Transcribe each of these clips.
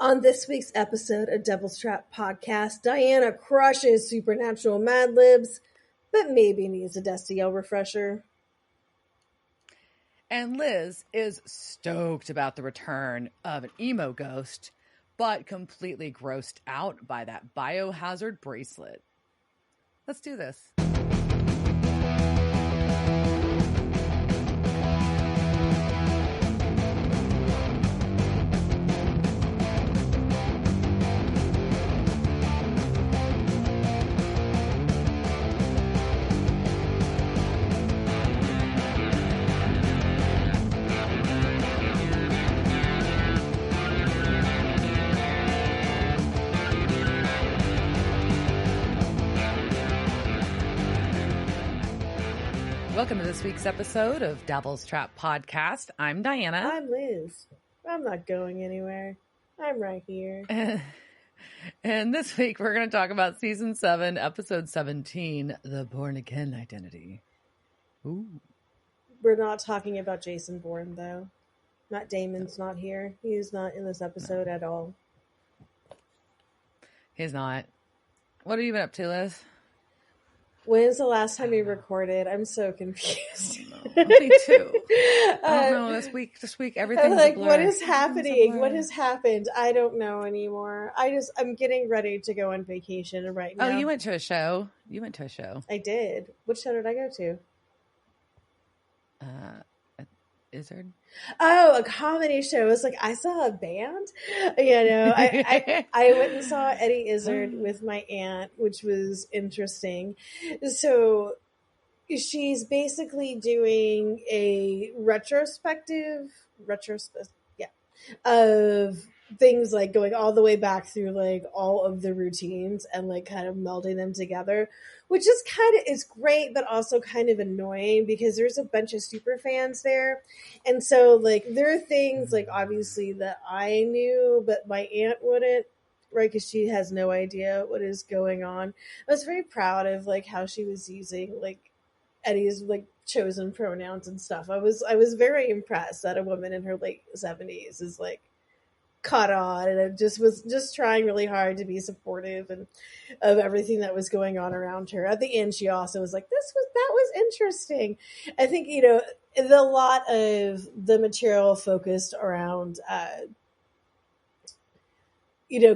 On this week's episode of Devil's Trap Podcast, Diana crushes supernatural Mad Libs, but maybe needs a Destiel refresher. And Liz is stoked about the return of an emo ghost, but completely grossed out by that biohazard bracelet. Let's do this. Welcome to this week's episode of Devil's Trap Podcast. I'm Diana. I'm Liz. I'm not going anywhere. I'm right here. And this week we're going to talk about Season 7, Episode 17, The Born Again Identity. Ooh. We're not talking about Jason Bourne, though. Matt Damon's not here. He's not in this episode at all. He's not. What have you been up to, Liz? When's the last time you recorded? I'm so confused. Me too. I don't know. This week, everything's like, a blur. what is happening? What has happened? I don't know anymore. I'm getting ready to go on vacation right now. Oh, you went to a show. I did. Which show did I go to? Izzard. Oh, a comedy show. It was like I saw a band. I went and saw Eddie Izzard with my aunt, which was interesting. So she's basically doing a retrospective, of things like going all the way back through like all of the routines and like kind of melding them together, which is it's great, but also kind of annoying because there's a bunch of super fans there. And so like there are things like obviously that I knew, but my aunt wouldn't, right? Because she has no idea what is going on. I was very proud of like how she was using like Eddie's like chosen pronouns and stuff. I was very impressed that a woman in her late 70s is like caught on, and it was trying really hard to be supportive and of everything that was going on around her. At the end, she also was like, that was interesting. I think, a lot of the material focused around,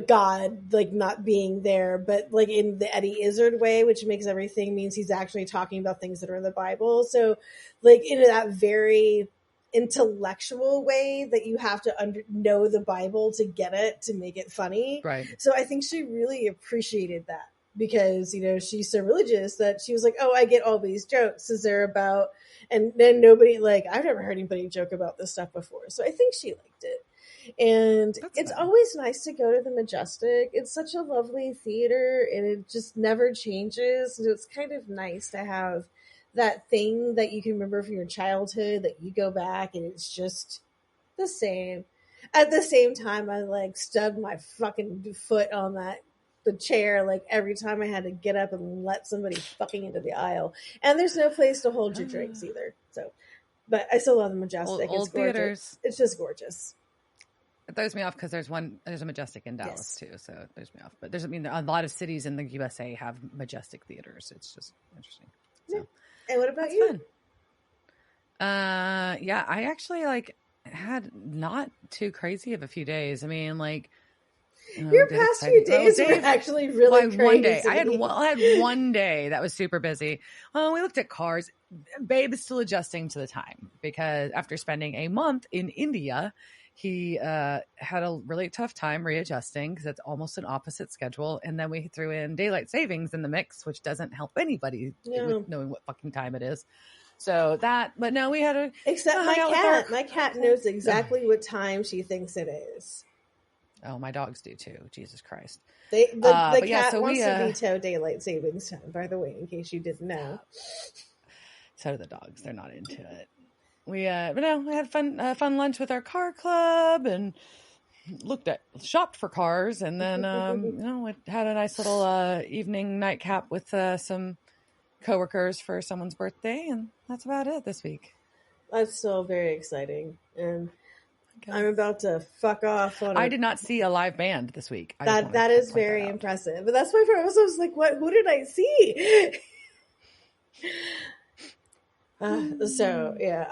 God, like not being there, but like in the Eddie Izzard way, which makes everything means he's actually talking about things that are in the Bible. So like in that very intellectual way that you have to know the Bible to get it, to make it funny. Right. So I think she really appreciated that because, she's so religious that she was like, oh, I get all these jokes. Is there about, and then nobody like, I've never heard anybody joke about this stuff before. So I think she liked it. And it's always nice to go to the Majestic. It's such a lovely theater and it just never changes. So it's kind of nice to have that thing that you can remember from your childhood that you go back and it's just the same. At the same time, I like stubbed my fucking foot on the chair like every time I had to get up and let somebody fucking into the aisle. And there's no place to hold your drinks either. So, but I still love the Majestic. Old it's gorgeous. Theaters. It's just gorgeous. It throws me off because there's a Majestic in Dallas too, so it throws me off. But a lot of cities in the USA have Majestic theaters. It's just interesting. So. Yeah. And what about you? Fun. Yeah, I actually had not too crazy of a few days. I mean, your past few days were actually really crazy. One day, I had one day that was super busy. We looked at cars. Babe is still adjusting to the time because after spending a month in India, he had a really tough time readjusting because it's almost an opposite schedule. And then we threw in daylight savings in the mix, which doesn't help anybody with knowing what fucking time it is. So but no, we had except my cat. My cat knows exactly what time she thinks it is. Oh, my dogs do too. Jesus Christ. The cat wants to veto daylight savings time, by the way, in case you didn't know. So do the dogs. They're not into it. We had fun lunch with our car club and shopped for cars, and then we had a nice little evening nightcap with some coworkers for someone's birthday, and that's about it this week. That's still very exciting. And I'm about to fuck off on I did not see a live band this week. That is very impressive. But that's my favorite. I was like, what? Who did I see? So yeah,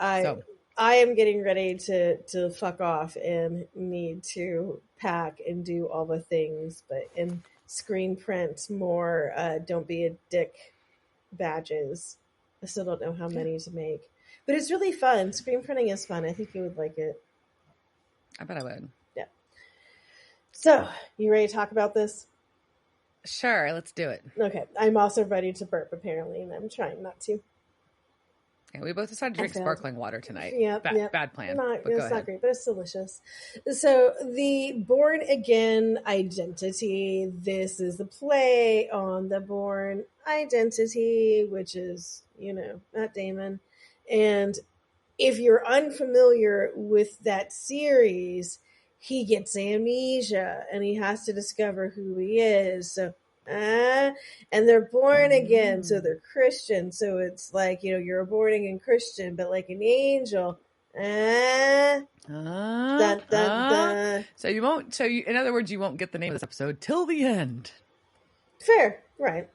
I am getting ready to fuck off and need to pack and do all the things, but in screen print more don't be a dick badges. I still don't know how many to make, but it's really fun. Screen printing is fun. I think you would like it. I bet I would. Yeah. So, you ready to talk about this? Sure, let's do it. Okay. I'm also ready to burp, apparently, and I'm trying not to. Yeah, we both decided to drink sparkling water tonight. Yeah, bad plan. It's not great, but it's delicious. So, the Born Again identity. This is the play on the Born identity, which is, Matt Damon. And if you're unfamiliar with that series, he gets amnesia and he has to discover who he is. So, and they're born again, so they're Christian. So it's like, you're a born again Christian, but like an angel. Dun, dun, dun. So you won't. So in other words, you won't get the name of this episode till the end. Fair, right?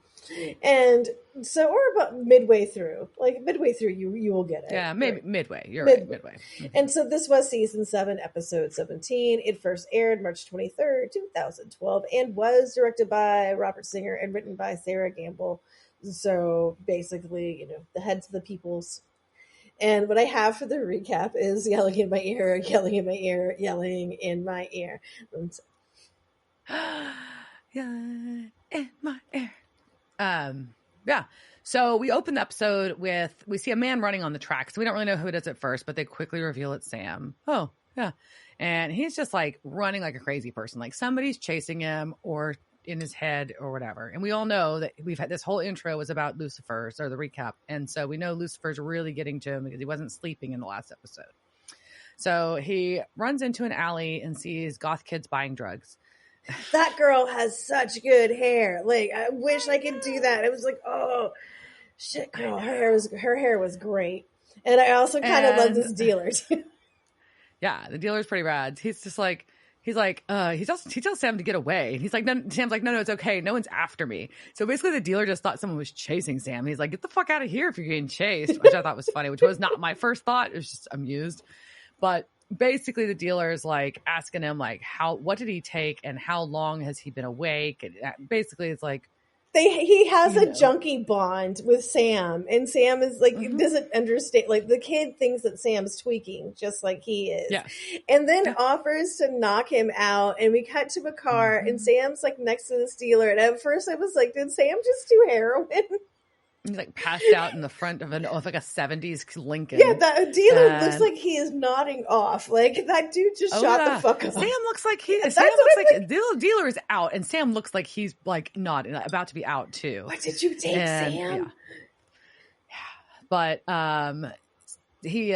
And so, or about midway through, you will get it. Yeah, maybe right? Midway. You're right, midway. And so this was season 7, episode 17. It first aired March 23rd, 2012, and was directed by Robert Singer and written by Sarah Gamble. So basically, the heads of the peoples. And what I have for the recap is yelling in my ear, yelling in my ear, yelling in my ear. Yelling in my ear. Yeah. So we open the episode with, we see a man running on the tracks. We don't really know who it is at first, but they quickly reveal it's Sam. Oh, yeah. And he's just like running like a crazy person. Like somebody's chasing him or in his head or whatever. And we all know that we've had this whole intro was about Lucifer, so the recap. And so we know Lucifer's really getting to him because he wasn't sleeping in the last episode. So he runs into an alley and sees goth kids buying drugs. That girl has such good hair. Like, I wish I could do that. It was like, oh, shit, girl. Her hair was great. And I also kind of love this dealer, too. Yeah, the dealer's pretty rad. He's just like, he tells Sam to get away. And he's like, no, Sam's like, no, it's okay. No one's after me. So basically the dealer just thought someone was chasing Sam. He's like, get the fuck out of here if you're getting chased, which I thought was funny, which was not my first thought. It was just amused. But basically the dealer is like asking him like what did he take and how long has he been awake? And basically it's like, he has a junkie bond with Sam, and Sam is like, doesn't understand. Like the kid thinks that Sam's tweaking just like he is. Yeah. And then offers to knock him out. And we cut to a car and Sam's like next to this dealer. And at first I was like, did Sam just do heroin? He's like passed out in the front of like a 70s Lincoln. Yeah, that dealer looks like he is nodding off. Like that dude just shot the fuck up. Sam looks like dealer is out, and Sam looks like he's like not about to be out too. What did you take, Sam? Yeah. But he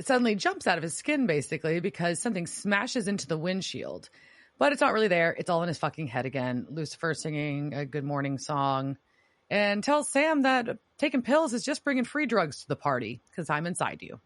suddenly jumps out of his skin basically because something smashes into the windshield. But it's not really there. It's all in his fucking head again. Lucifer singing a good morning song. And tells Sam that taking pills is just bringing free drugs to the party because I'm inside you.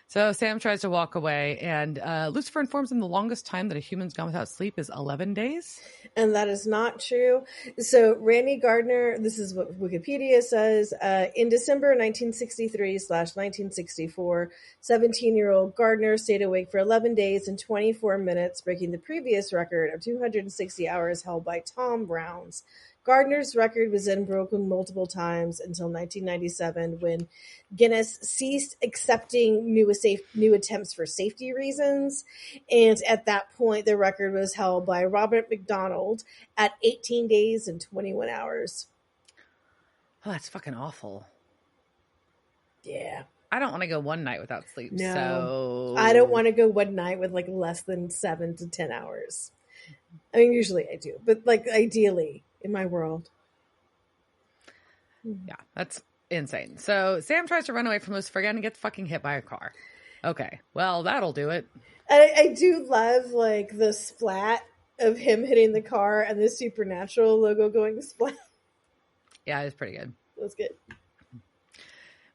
So Sam tries to walk away, and Lucifer informs him the longest time that a human's gone without sleep is 11 days. And that is not true. So Randy Gardner, this is what Wikipedia says, in December 1963/1964, 17-year-old Gardner stayed awake for 11 days and 24 minutes, breaking the previous record of 260 hours held by Tom Brown's. Gardner's record was then broken multiple times until 1997 when Guinness ceased accepting new attempts for safety reasons. And at that point, the record was held by Robert McDonald at 18 days and 21 hours. Oh, that's fucking awful. Yeah. I don't want to go one night without sleep. No. So I don't want to go one night with like less than 7 to 10 hours. I mean, usually I do, but like ideally in my world. Yeah, that's insane. So Sam tries to run away from Lucifer again and gets fucking hit by a car. Okay, well, that'll do it. I do love like the splat of him hitting the car and the Supernatural logo going splat. Yeah, it's pretty good. It was good.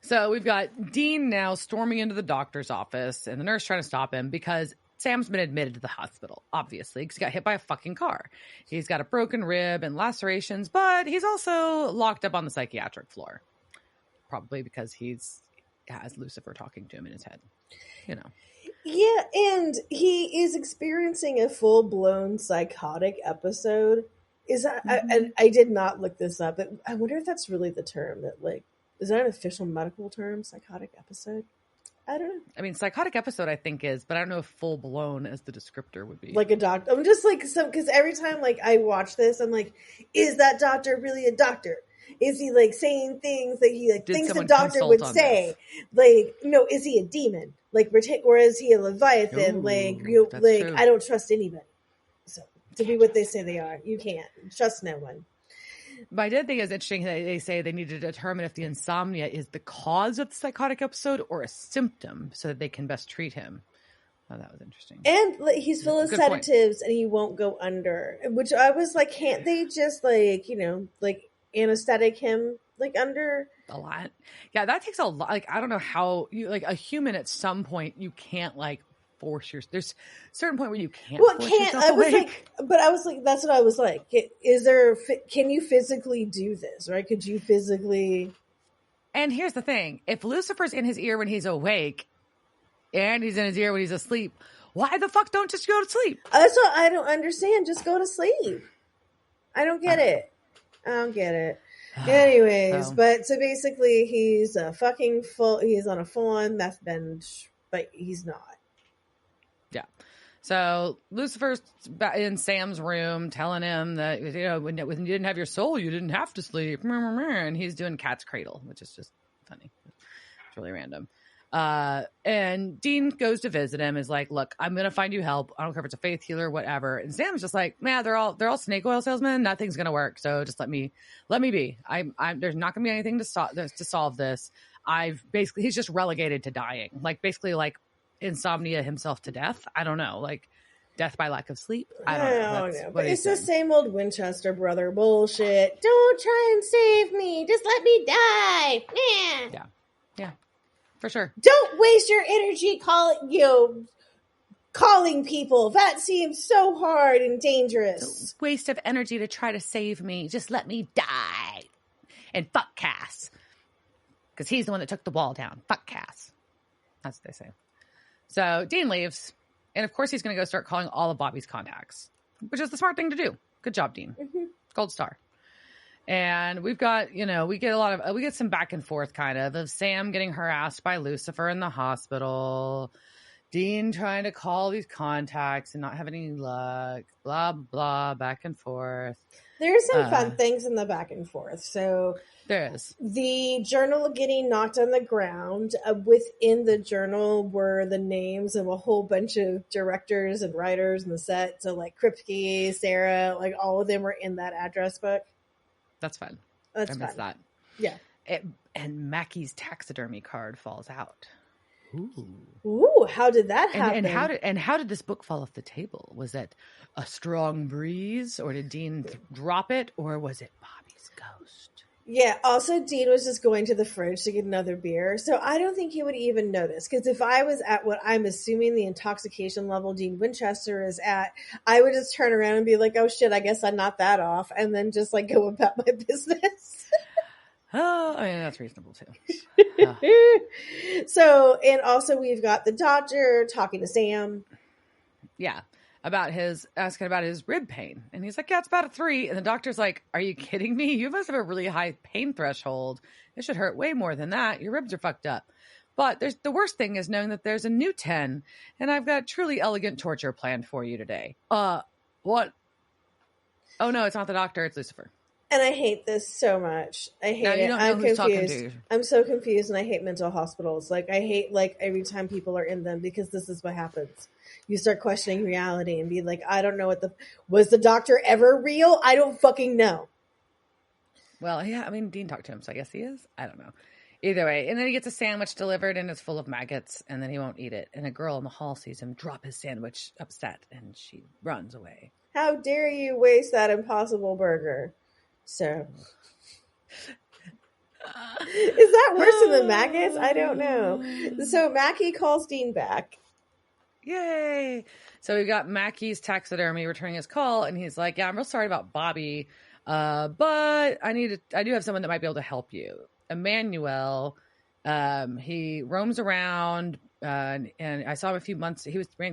So we've got Dean now storming into the doctor's office and the nurse trying to stop him because Sam's been admitted to the hospital, obviously, because he got hit by a fucking car. He's got a broken rib and lacerations, but he's also locked up on the psychiatric floor. Probably because has Lucifer talking to him in his head, you know. Yeah, and he is experiencing a full-blown psychotic episode. I did not look this up, but I wonder if that's really the term that, like, is that an official medical term, psychotic episode? I don't know. I mean, psychotic episode I think is, but I don't know if full-blown as the descriptor would be. Like a doctor. I'm just like, because every time, like, I watch this, I'm like, is that doctor really a doctor? Is he, like, saying things that he, like, thinks a doctor would say? This? Like, no, is he a demon? Like, or is he a Leviathan? Ooh, like, true. I don't trust anybody. So, to be what they say they are, you can't trust no one. But I did think it's interesting that they say they need to determine if the insomnia is the cause of the psychotic episode or a symptom so that they can best treat him. Oh, that was interesting. And like, he's full of sedatives and he won't go under. Which I was like, can't they just, like, you know, like, anesthetic him, like, under? A lot. Yeah, that takes a lot. Like, I don't know how you, like, a human at some point, you can't, like, force there's a certain point where you can't force yourself awake. I was like, that's what I was like. Can you physically do this, right? Could you physically? And here's the thing. If Lucifer's in his ear when he's awake and he's in his ear when he's asleep, why the fuck don't just go to sleep? That's what I don't understand. Just go to sleep. I don't get it. I don't get it. Anyways, so basically he's he's on a full-on meth binge, but he's not. Yeah. So Lucifer's in Sam's room telling him that, you know, when you didn't have your soul, you didn't have to sleep. And he's doing cat's cradle, which is just funny. It's really random. And Dean goes to visit him, is like, look, I'm going to find you help. I don't care if it's a faith healer, whatever. And Sam's just like, man, they're all snake oil salesmen. Nothing's going to work. So just let me be. There's not going to be anything to solve this. He's just relegated to dying. Like, basically, like, insomnia himself to death. I don't know, like death by lack of sleep. I don't know. But it's the same old Winchester brother bullshit. Don't try and save me. Just let me die. Yeah, for sure. Don't waste your energy calling people. That seems so hard and dangerous. Waste of energy to try to save me. Just let me die. And fuck Cass, because he's the one that took the wall down. Fuck Cass. That's what they say. So Dean leaves, and of course he's going to go start calling all of Bobby's contacts, which is the smart thing to do. Good job, Dean. Mm-hmm. Gold star. And we've got, you know, we get some back and forth kind of Sam getting harassed by Lucifer in the hospital, Dean trying to call these contacts and not have any luck, blah, blah, back and forth. There's some fun things in the back and forth. So there is. The journal getting knocked on the ground. Within the journal were the names of a whole bunch of directors and writers in the set. So, like, Kripke, Sarah, like, all of them were in that address book. That's fun. That's I missed fun. that. Yeah. And Mackie's taxidermy card falls out. Ooh, how did that happen? And how did this book fall off the table? Was it a strong breeze, or did Dean drop it, or was it Bobby's ghost? Yeah, also Dean was just going to the fridge to get another beer, so I don't think he would even notice, because if I was at what I'm assuming the intoxication level Dean Winchester is at, I would just turn around and be like, oh shit, I guess I'm not that off, and then just, like, go about my business. Oh, I mean, that's reasonable too. So, and also we've got the doctor talking to Sam. Yeah. Asking about his rib pain. And he's like, yeah, it's about a 3. And the doctor's like, are you kidding me? You must have a really high pain threshold. It should hurt way more than that. Your ribs are fucked up. But the worst thing is knowing that there's a new 10, and I've got truly elegant torture planned for you today. What? Oh no, it's not the doctor, it's Lucifer. And I hate this so much. I hate it. I'm confused. I'm so confused, and I hate mental hospitals. Like, I hate, like, every time people are in them, because this is what happens. You start questioning reality and be like, I don't know was the doctor ever real? I don't fucking know. Well, yeah, I mean, Dean talked to him, so I guess he is. I don't know. Either way. And then he gets a sandwich delivered, and it's full of maggots, and then he won't eat it. And a girl in the hall sees him drop his sandwich upset, and she runs away. How dare you waste that impossible burger? So, Is that worse than the maggots? I don't know. So Mackie calls Dean back. Yay. So we got Mackie's taxidermy returning his call, and he's like, yeah, I'm real sorry about Bobby, but I do have someone that might be able to help you. Emmanuel, he roams around, and I saw him a few months,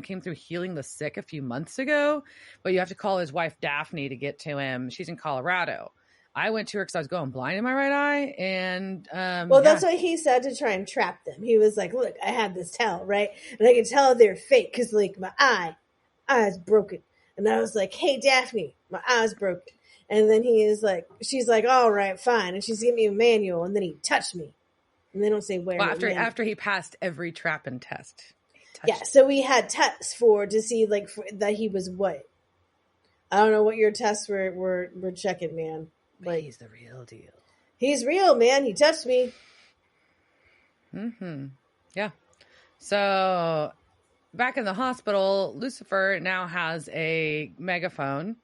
came through Healing the Sick a few months ago, but you have to call his wife Daphne to get to him. She's in Colorado. I went to her because I was going blind in my right eye, and that's what he said to try and trap them. He was like, look, I have this towel, right? And I can tell they're fake because, like, my eye's broken. And I was like, hey, Daphne, my eye's broken. And then she's like, all right, fine. And she's giving me a manual, and then he touched me. And they don't say where. Well, after he passed every trap and test. Yeah, so we had tests to see, like, that he was what? I don't know what your tests were checking, man. Like, he's the real deal. He's real, man. He touched me. Mm-hmm. Yeah. So back in the hospital, Lucifer now has a megaphone.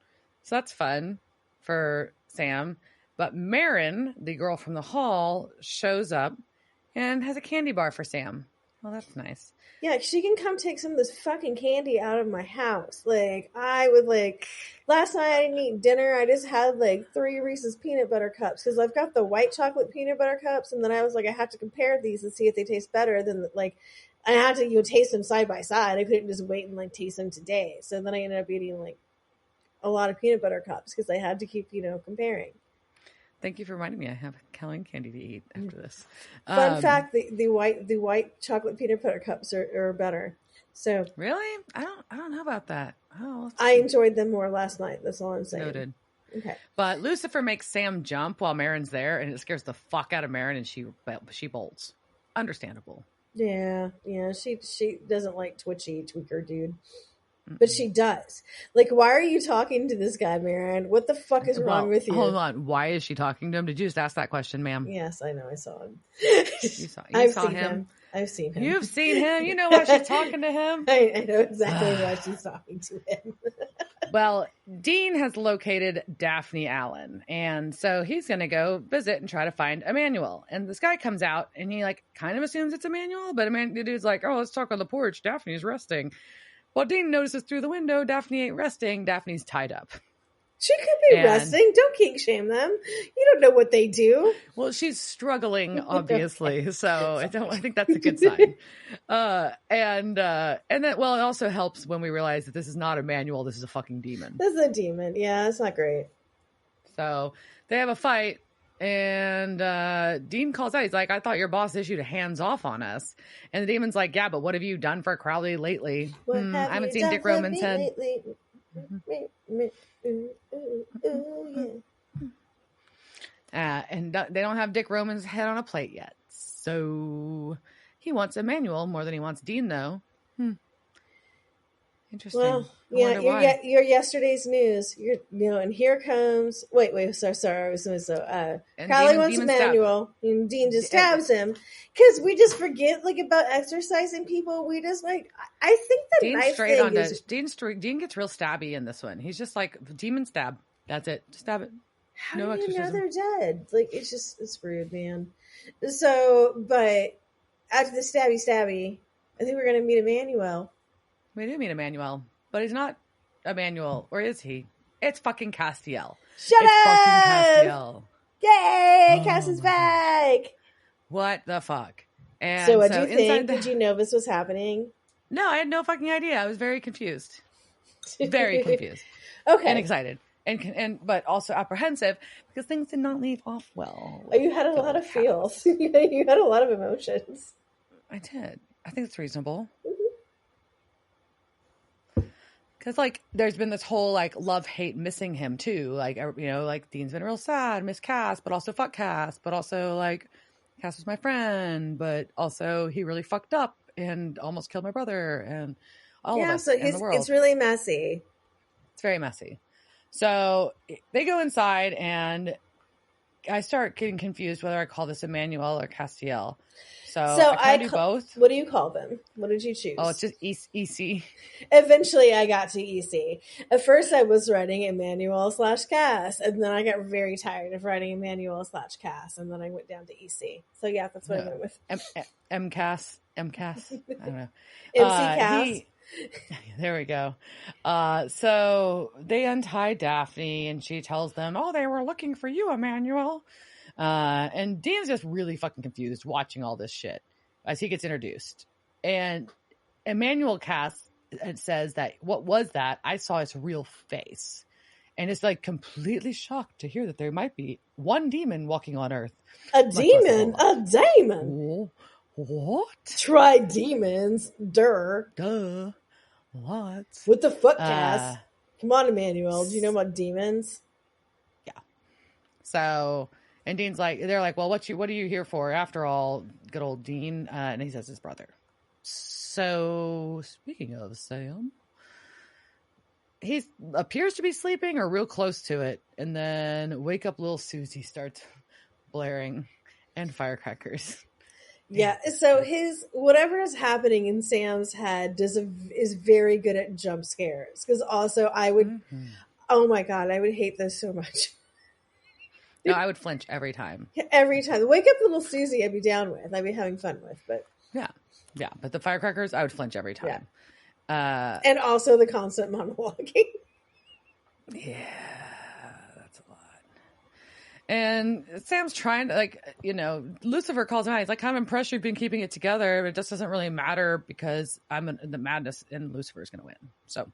So that's fun for Sam. But Marin, the girl from the hall, shows up and has a candy bar for Sam. Well, that's nice. Yeah, she can come take some of this fucking candy out of my house. Like, last night I didn't eat dinner. I just had, 3 Reese's peanut butter cups because I've got the white chocolate peanut butter cups. And then I was like, I have to compare these and see if they taste better than, I had to, taste them side by side. I couldn't just wait and, taste them today. So then I ended up eating, a lot of peanut butter cups because I had to keep, comparing. Thank you for reminding me. I have Halloween candy to eat after this. Fun fact: the white chocolate peanut butter cups are better. So really, I don't know about that. Oh, I enjoyed them more last night. That's all I'm saying. Noted. Okay. But Lucifer makes Sam jump while Marin's there, and it scares the fuck out of Marin, and she bolts. Understandable. Yeah. She doesn't like twitchy tweaker dude. But she does. Why are you talking to this guy, Marin? What the fuck is wrong with you? Hold on. Why is she talking to him? Did you just ask that question, ma'am? Yes, I know. I saw him. You saw him? I've seen him. You've seen him. You know why she's talking to him? I know exactly why she's talking to him. Well, Dean has located Daphne Allen, and so he's going to go visit and try to find Emmanuel. And this guy comes out, and he kind of assumes it's Emmanuel, but the dude's like, oh, let's talk on the porch. Daphne's resting. Well, Dean notices through the window, Daphne ain't resting. Daphne's tied up. She could be resting. Don't kink shame them. You don't know what they do. Well, she's struggling, obviously. So I think that's a good sign. And then, it also helps when we realize that this is not Emmanuel. This is a fucking demon. This is a demon. Yeah, it's not great. So they have a fight. And Dean calls out. He's like, I thought your boss issued a hands off on us. And the demon's like, yeah, but what have you done for Crowley lately? I haven't seen Dick Roman's head. And they don't have Dick Roman's head on a plate yet. So he wants Emmanuel more than he wants Dean, though. Interesting. Well, yeah, you're yesterday's news. And here comes. Wait. Sorry. Crowley wants Emmanuel, and Dean just stabs him because we just forget about exercising people. We just I think the Dean's knife straight thing on is. Dean gets real stabby in this one. He's just like demon stab. That's it. Just stab it. How do you know they're dead? It's rude, man. So, but after the stabby, I think we're gonna meet Emmanuel. We do meet Emmanuel, but he's not Emmanuel, or is he? It's fucking Destiel. Shut up! Fucking Destiel. Yay! Cass is back! What the fuck? And so what do you think? Did you know this was happening? No, I had no fucking idea. I was very confused. Very confused. Okay. And excited. But also apprehensive because things did not leave off well. You had a lot of feels. You had a lot of emotions. I did. I think it's reasonable. Because, there's been this whole, love-hate missing him, too. Dean's been real sad, miss Cass, but also fuck Cass. But also, Cass was my friend. But also, he really fucked up and almost killed my brother and all of us in the world. It's really messy. It's very messy. So, they go inside, and I start getting confused whether I call this Emmanuel or Castiel. So I I do both. What do you call them? What did you choose? Oh, it's just EC. Eventually, I got to EC. At first, I was writing Emmanuel/Cass, and then I got very tired of writing Emmanuel/Cass, and then I went down to EC. So yeah, that's what I went with. MCAS. I don't know. MC Cass. There we go. So they untie Daphne, and she tells them, "Oh, they were looking for you, Emmanuel." And Dean's just really fucking confused watching all this shit as he gets introduced. And Emmanuel Cass says that, "What was that? I saw his real face." And it's like completely shocked to hear that there might be one demon walking on Earth. A demon? A demon? What? Try demons. Duh. What? What the fuck, Cass? Come on, Emmanuel. Do you know about demons? Yeah. So, and Dean's like, they're like, "Well, what are you here for? After all, good old Dean." And he says his brother. So, speaking of Sam, he appears to be sleeping or real close to it. And then Wake Up Little Susie starts blaring and firecrackers. Yeah, so whatever is happening in Sam's head is very good at jump scares. Because also I would, oh my God, I would hate this so much. No, I would flinch every time. Every time. Wake Up Little Susie I'd be down with. I'd be having fun with, but. Yeah, but the firecrackers, I would flinch every time. Yeah. And also the constant monologuing. Yeah, that's a lot. And Sam's trying to, Lucifer calls him out. He's like, "I'm impressed you've been keeping it together, but it just doesn't really matter because I'm the madness and Lucifer's going to win." So,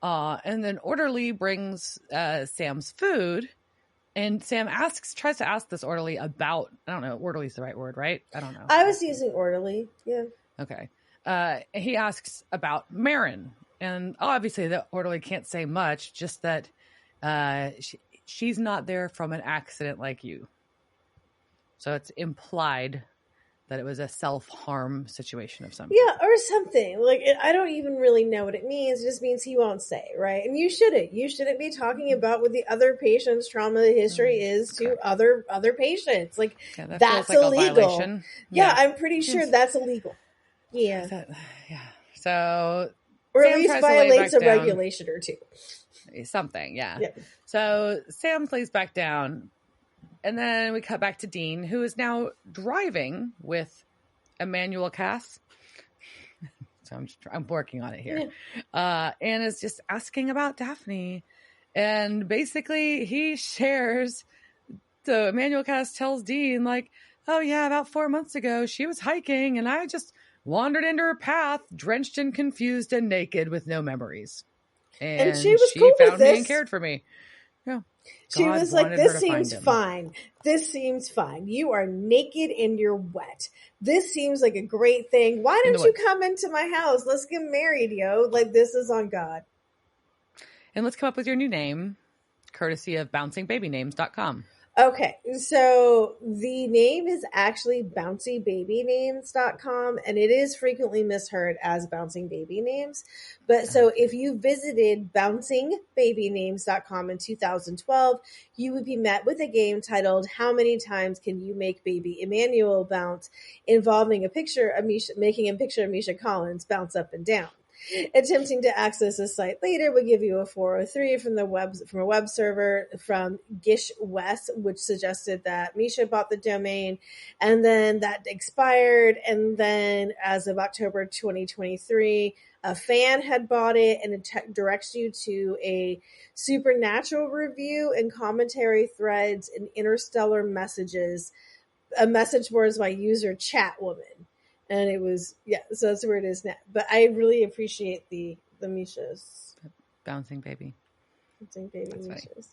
and then Orderly brings Sam's food. And Sam tries to ask this orderly about, I don't know, orderly's the right word, right? I don't know. I was using orderly, yeah. Okay. He asks about Marin. And obviously the orderly can't say much, just that she's not there from an accident like you. So it's implied that it was a self-harm situation of some kind. Yeah, or something. Like, I don't even really know what it means. It just means he won't say, right? And you shouldn't. You shouldn't be talking about what the other patient's trauma history is to other patients. Like, that's like illegal. Yeah, I'm pretty sure that's illegal. Yeah. So, or at least violates a regulation or two. Something, yeah. So Sam lays back down. And then we cut back to Dean, who is now driving with Emmanuel Cass. So I'm working on it here. And is just asking about Daphne. And basically he shares. So Emmanuel Cass tells Dean, like, "Oh yeah, about 4 months ago, she was hiking and I just wandered into her path, drenched and confused and naked with no memories. And she cool found me and cared for me." Yeah. She was like, "This seems fine. This seems fine. You are naked and you're wet. This seems like a great thing. Why don't you come into my house? Let's get married, yo. Like, this is on God. And let's come up with your new name, courtesy of bouncingbabynames.com. Okay, so the name is actually bouncybabynames.com, and it is frequently misheard as Bouncing Baby Names. But so if you visited bouncingbabynames.com in 2012, you would be met with a game titled "How Many Times Can You Make Baby Emmanuel Bounce?" involving making a picture of Misha Collins bounce up and down. Attempting to access the site later would give you a 403 from a web server from Gish West, which suggested that Misha bought the domain, and then that expired. And then, as of October 2023, a fan had bought it, and it directs you to a supernatural review and commentary threads and interstellar messages, a message boards by user Chatwoman. And it was, so that's where it is now. But I really appreciate the Mishas. Bouncing baby. Bouncing baby Mishas.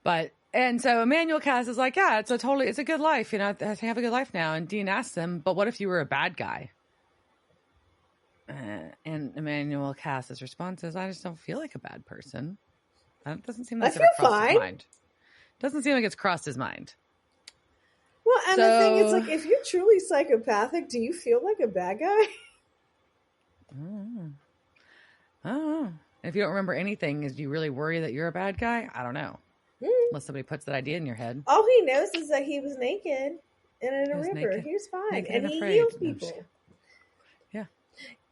But, and so Emmanuel Cass is like, "Yeah, it's a good life. I have a good life now." And Dean asks him, "But what if you were a bad guy?" And Emmanuel Cass's response is, "I just don't feel like a bad person." That doesn't seem like it's crossed his mind. Doesn't seem like it's crossed his mind. Well, and the thing is, like, if you're truly psychopathic, do you feel like a bad guy? I don't know. If you don't remember anything, do you really worry that you're a bad guy? I don't know. Unless somebody puts that idea in your head. All he knows is that he was naked and in a river. Naked, he was fine, naked and he afraid. healed No, people. yeah.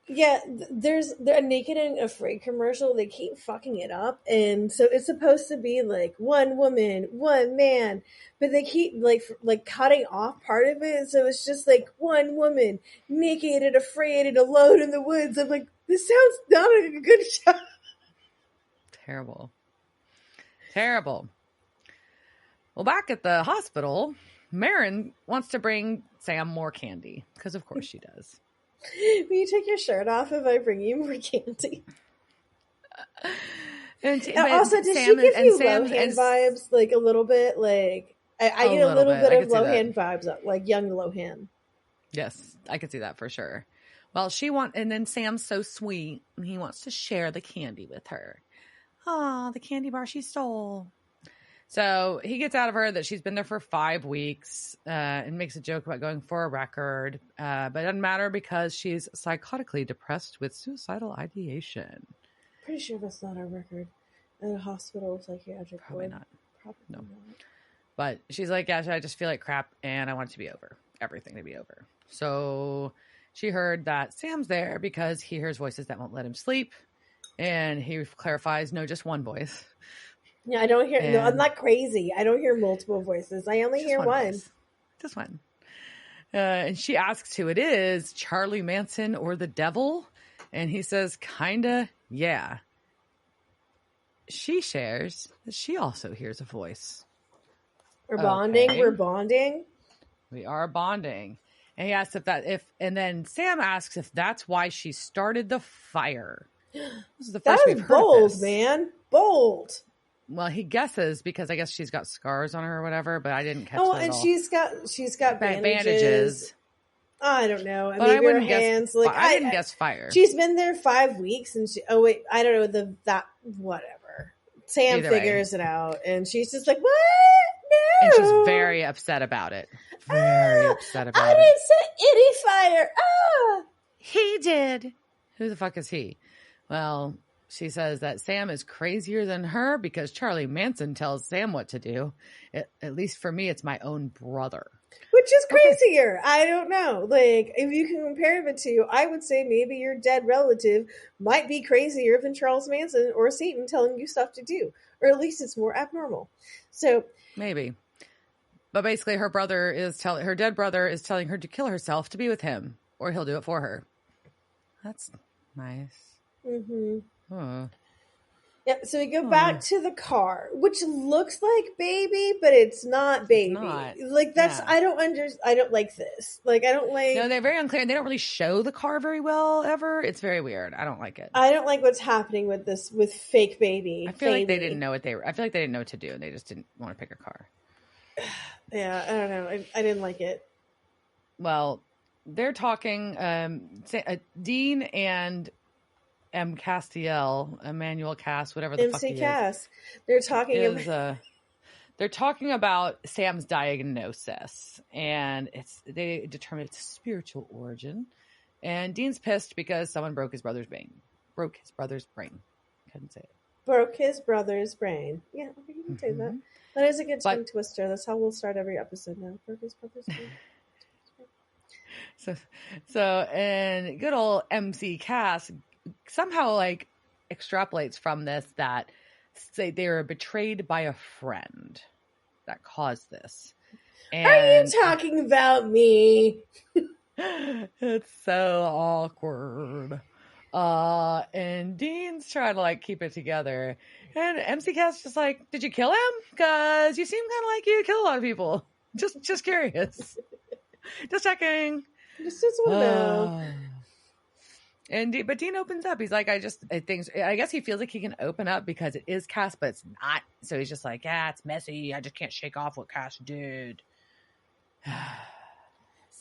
Yeah, there's a Naked and Afraid commercial. They keep fucking it up, and so it's supposed to be like one woman, one man, but they keep like cutting off part of it, so it's just like one woman, naked and afraid and alone in the woods. I'm like, this sounds not like a good show. Terrible. Well, back at the hospital, Marin wants to bring Sam more candy because, of course, she does. Will you take your shirt off if I bring you more candy? And also, does she give you Lohan vibes? Like a little bit? Like I get a little bit of Lohan vibes, like young Lohan. Yes, I could see that for sure. Well, and then Sam's so sweet, and he wants to share the candy with her. Oh, the candy bar she stole. So he gets out of her that she's been there for 5 weeks and makes a joke about going for a record. But it doesn't matter because she's psychotically depressed with suicidal ideation. Pretty sure that's not a record at a hospital psychiatric Probably ward. not. Probably No. not. But she's like, yeah, I just feel like crap and I want it to be over. Everything to be over. So she heard that Sam's there because he hears voices that won't let him sleep. And he clarifies, no, just one voice. Yeah, I don't hear. No, I'm not crazy. I don't hear multiple voices. I only hear one. Just one. And she asks who it is, Charlie Manson or the devil? And he says, kinda, yeah. She shares that she also hears a voice. We're bonding. Okay. We're bonding. We are bonding. And he asks and then Sam asks if that's why she started the fire. This is the first we've heard bold, of this. Man. Bold. Well, he guesses because I guess she's got scars on her or whatever, but I didn't catch that and all. she's got bandages. I don't know. But I wouldn't hands. Guess. I didn't guess fire. She's been there 5 weeks, and I don't know whatever. Sam figures it out, and she's just like, what? No. And she's very upset about it. Very upset about it. I didn't set any fire. He did. Who the fuck is he? Well, she says that Sam is crazier than her because Charlie Manson tells Sam what to do. At least for me, it's my own brother. Which is crazier. Okay. I don't know. Like, if you can compare the two, I would say maybe your dead relative might be crazier than Charles Manson or Satan telling you stuff to do. Or at least it's more abnormal. So maybe. But basically her dead brother is telling her to kill herself to be with him, or he'll do it for her. That's nice. Mm-hmm. Huh. Yeah, so we go back to the car, which looks like baby, but it's not baby. It's not. Like that's I don't like this. Like I don't like. No, they're very unclear. They don't really show the car very well ever. It's very weird. I don't like it. I don't like what's happening with this with fake baby. I feel like they didn't know what they were. I feel like they didn't know what to do, and they just didn't want to pick a car. Yeah, I don't know. I didn't like it. Well, they're talking. Dean and Castiel, Emmanuel Cass, whatever the fuck he Cass. is. They're talking about Sam's diagnosis, and they determine it's spiritual origin. And Dean's pissed because someone broke his brother's brain. Couldn't say it. Broke his brother's brain. Yeah, okay, you can say that. That is a good tongue twister. That's how we'll start every episode now. Broke his brother's brain. So, and good old MC Cass somehow extrapolates from this that say they were betrayed by a friend that caused this. And are you talking about me? It's so awkward. And Dean's trying to keep it together, and MC Cass just did you kill him? Because you seem kind of like you kill a lot of people. Just curious. Just checking. Just want to know. But Dean opens up. He's like, I guess he feels like he can open up because it is Cass, but it's not. So he's just like, yeah, it's messy. I just can't shake off what Cass did.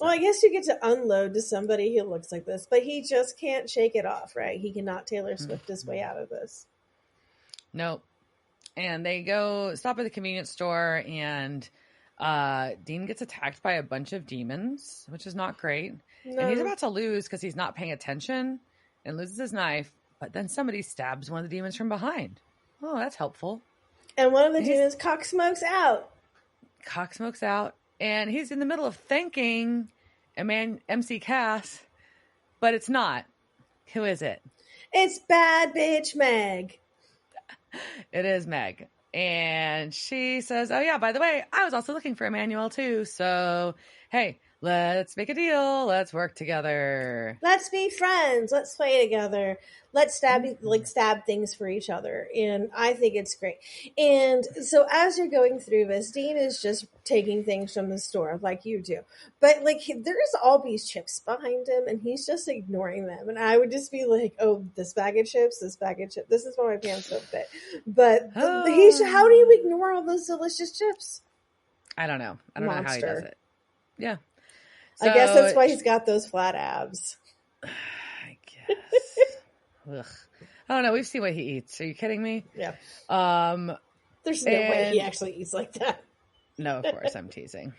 Well, I guess you get to unload to somebody who looks like this, but he just can't shake it off, right? He cannot Taylor Swift his way out of this. Nope. And they stop at the convenience store, and Dean gets attacked by a bunch of demons, which is not great. No. And he's about to lose because he's not paying attention and loses his knife. But then somebody stabs one of the demons from behind. Oh, that's helpful. And one of the demons cock smokes out. Cock smokes out. And he's in the middle of thanking MC Cass, but it's not. Who is it? It's bad bitch Meg. It is Meg. And she says, oh yeah, by the way, I was also looking for Emmanuel too. So, hey, let's make a deal. Let's work together. Let's be friends. Let's play together. Let's stab things for each other. And I think it's great. And so as you're going through this, Dean is just taking things from the store like you do. But like there's all these chips behind him and he's just ignoring them. And I would just be like, oh, this bag of chips. This is why my pants don't fit. But how do you ignore all those delicious chips? I don't know. I don't know how he does it. Yeah. So, I guess that's why he's got those flat abs. I guess. Ugh. I don't know. We've seen what he eats. Are you kidding me? Yeah. There's no way he actually eats like that. No, of course. I'm teasing.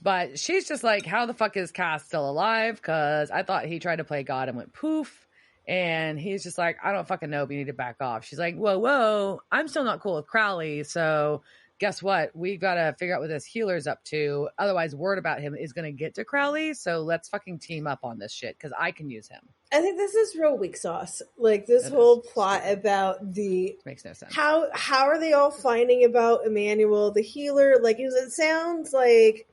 But she's just like, how the fuck is Cass still alive? Because I thought he tried to play God and went poof. And he's just like, I don't fucking know, but you need to back off. She's like, whoa. I'm still not cool with Crowley. So guess what? We got to figure out what this healer's up to. Otherwise, word about him is going to get to Crowley. So let's fucking team up on this shit because I can use him. I think this is real weak sauce. Like this whole plot about the makes no sense. How are they all finding about Emmanuel, the healer? Like it sounds like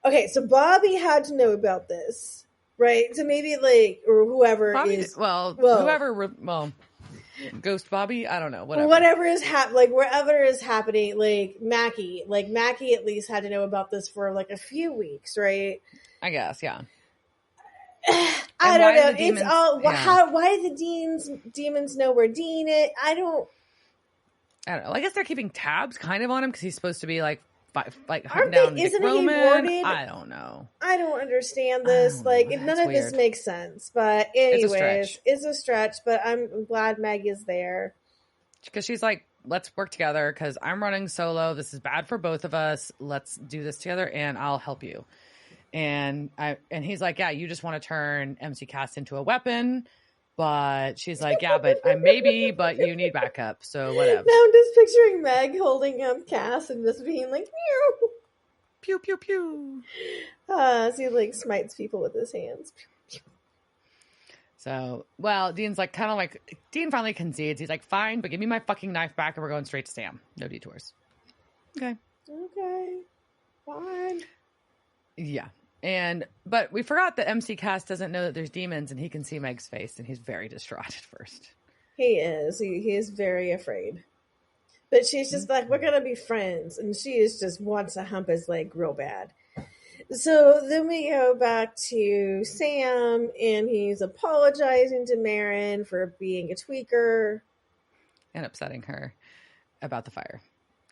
okay. So Bobby had to know about this, right? So maybe like or whoever Bobby is whoever Ghost Bobby, I don't know. Whatever is like wherever is happening, like Mackie at least had to know about this for like a few weeks, right? I guess, yeah. I don't know. It's all why the demons know where Dean is. I don't know. I guess they're keeping tabs kind of on him because he's supposed to be like hunting down Isn't he warded? I don't know. I don't understand this. None of this makes sense. But anyways, it's a stretch. But I'm glad Meg is there because she's like, let's work together because I'm running solo. This is bad for both of us. Let's do this together, and I'll help you. And he's like, yeah, you just want to turn MC Cass into a weapon. But she's like, yeah, but but you need backup. So whatever. Now I'm just picturing Meg holding Cass and just being like, meow. Pew, pew, pew. So he like smites people with his hands. So, well, Dean's like, kind of like, Dean finally concedes. He's like, fine, but give me my fucking knife back and we're going straight to Sam. No detours. Okay. Fine. Yeah. But we forgot that MC Cass doesn't know that there's demons and he can see Meg's face and he's very distraught at first. He is. He is very afraid. But she's just like, we're going to be friends. And she just wants to hump his leg real bad. So then we go back to Sam and he's apologizing to Marin for being a tweaker. And upsetting her about the fire.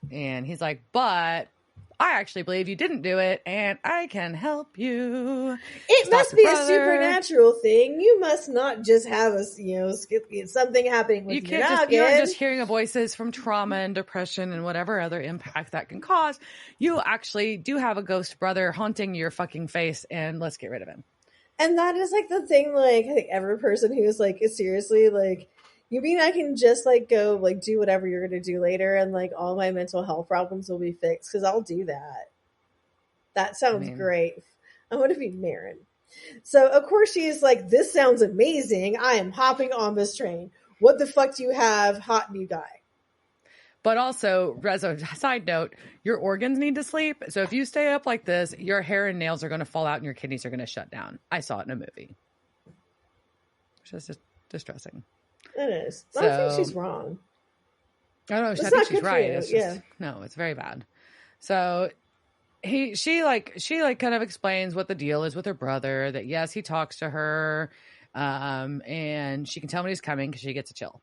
And he's like, but I actually believe you didn't do it, and I can help you. It must be a supernatural thing. You must not just have something happening with your noggin. You're just hearing voices from trauma and depression and whatever other impact that can cause. You actually do have a ghost brother haunting your fucking face, and let's get rid of him. And that is like the thing, like, I think every person who's like, seriously, like, you mean I can just like go like do whatever you're going to do later and like all my mental health problems will be fixed? Because I'll do that. That sounds great. I want to be Marin. So of course she is like, this sounds amazing. I am hopping on this train. What the fuck do you have, hot new guy? But also, as a side note, your organs need to sleep. So if you stay up like this, your hair and nails are going to fall out and your kidneys are going to shut down. I saw it in a movie. Which is just distressing. It is. I think she's wrong. I don't know. I think she's right. It's just, no, it's very bad. So she kind of explains what the deal is with her brother. That yes, he talks to her, and she can tell when he's coming because she gets a chill.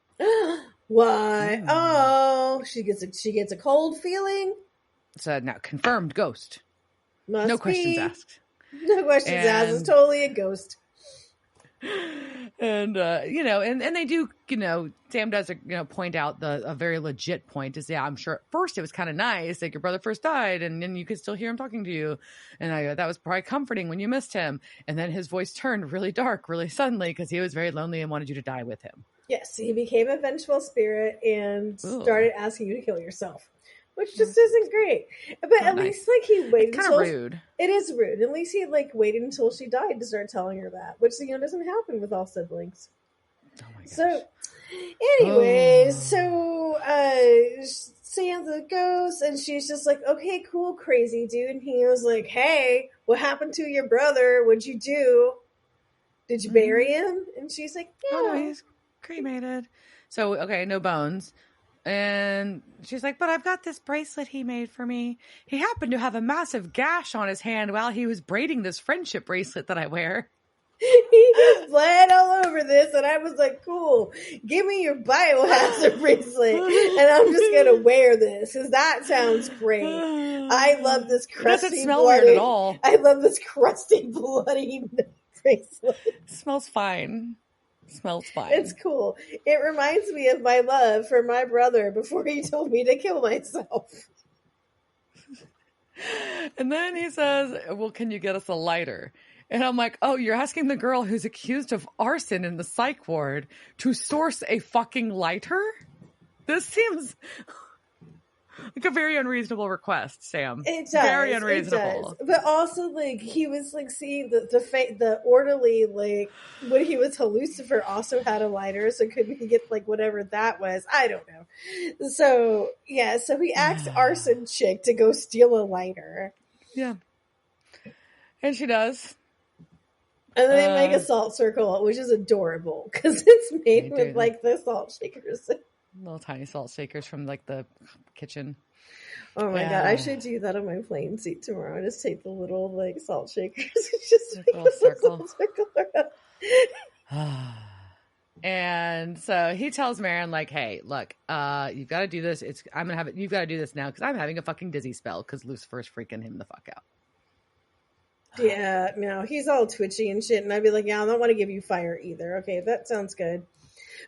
Why? Oh, she gets a cold feeling. So now confirmed ghost. Must no be. questions asked. No questions asked. It's totally a ghost. And and they do, Sam does point out a very legit point is, yeah, I'm sure at first it was kind of nice, like your brother first died and then you could still hear him talking to you, and that was probably comforting when you missed him, and then his voice turned really dark really suddenly because he was very lonely and wanted you to die with him. Yes, he became a vengeful spirit and Ooh. started asking you to kill yourself, which just isn't great. But at least he waited. It's kind of rude. It is rude. At least he waited until she died to start telling her that, which doesn't happen with all siblings. Oh my gosh. So, anyways, Samantha goes and she's just like, okay, cool, crazy dude. And he was like, hey, what happened to your brother? What'd you do? Did you bury him? And she's like, yeah. Oh, no, he's cremated. So, okay, no bones. And she's like, but I've got this bracelet he made for me. He happened to have a massive gash on his hand while he was braiding this friendship bracelet that I wear. He just bled all over this, and I was like, cool, give me your biohazard bracelet, and I'm just going to wear this, because that sounds great. I love this crusty, doesn't smell bloody, weird at all. I love this crusty, bloody bracelet. It smells fine. Smells fine. It's cool. It reminds me of my love for my brother before he told me to kill myself. And then he says, well, can you get us a lighter? And I'm like, oh, you're asking the girl who's accused of arson in the psych ward to source a fucking lighter? This seems like a very unreasonable request, Sam. It does. Very unreasonable. It does. But also, he was seeing the orderly, when he was Lucifer, also had a lighter, so couldn't he get whatever that was? I don't know. So yeah, so he asked arson chick to go steal a lighter. Yeah, and she does. And then they make a salt circle, which is adorable because it's made with the salt shakers. Little tiny salt shakers from the kitchen. Oh my god, I should do that on my plane seat tomorrow. Just take the little salt shakers and just make a circle. And so he tells Marin hey, look, you've got to do this. You've got to do this now because I'm having a fucking dizzy spell because Lucifer's freaking him the fuck out. Yeah, no, he's all twitchy and shit, and I'd be like, yeah, I don't want to give you fire either. Okay, that sounds good.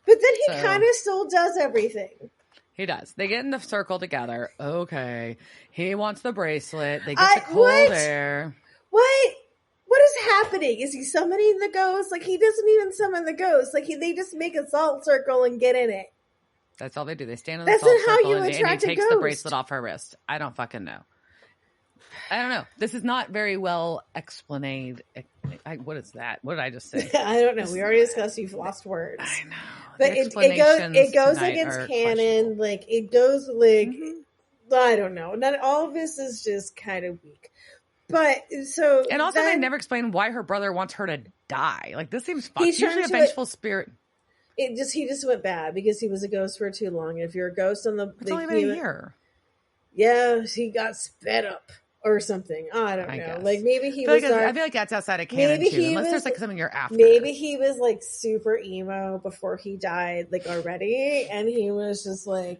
But then he kind of still does everything. He does. They get in the circle together. Okay. He wants the bracelet. They get the cold air. What is happening? Is he summoning the ghost? He doesn't even summon the ghost. They just make a salt circle and get in it. That's all they do. They stand in the salt circle and he takes the bracelet off her wrist. I don't fucking know. I don't know. This is not very well explained. What is that? What did I just say? I don't know. We already discussed you've lost words. I know. But it goes against canon. It goes I don't know. Not all of this is just kind of weak. But so and also they never explain why her brother wants her to die. This seems fucked. Usually a vengeful spirit. He just went bad because he was a ghost for too long. And if you're a ghost on it's only been a year. Yeah, he got sped up. Or something. Oh, I don't know. Maybe he was. I feel like that's outside of canon too. Unless there's something you're after. Maybe he was super emo before he died, already, and he was just and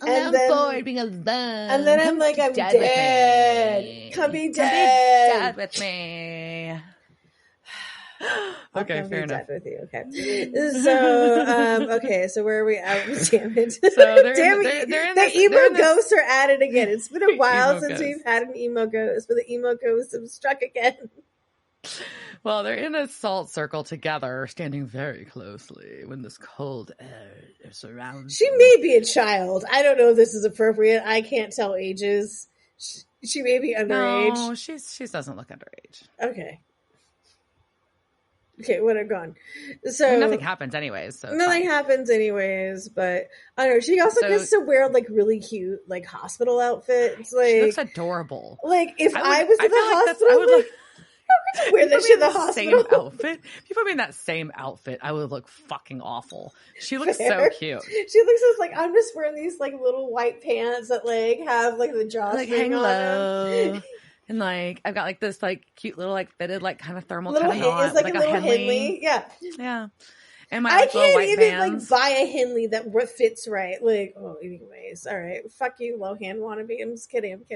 I'm then bored being alone. And then I'm I'm dead. Come be dead with me. Okay, fair enough. With you. Okay, so where are we at with Damon? So the emo ghosts are at it again. It's been a while since we've had an emo ghost, but the emo ghosts have struck again. Well, they're in a salt circle together, standing very closely when this cold air surrounds them. She may be a child. I don't know if this is appropriate. I can't tell ages. She may be underage. No, she doesn't look underage. Okay, what I've gone. So nothing happens anyways. So nothing happens anyways, but I don't know. She also gets to wear really cute hospital outfits. She looks adorable. If I was in the hospital, I would wear this in the hospital. Same outfit. If you put me in that same outfit, I would look fucking awful. She looks so cute. She looks just I'm just wearing these little white pants that have the drawstring on them. And I've got this cute little fitted kind of thermal little kind of knot, it's a little Henley. Yeah. And my I can't white even bands. Buy a Henley that fits right. Anyways, all right. Fuck you, Lohan wannabe. I'm just kidding. I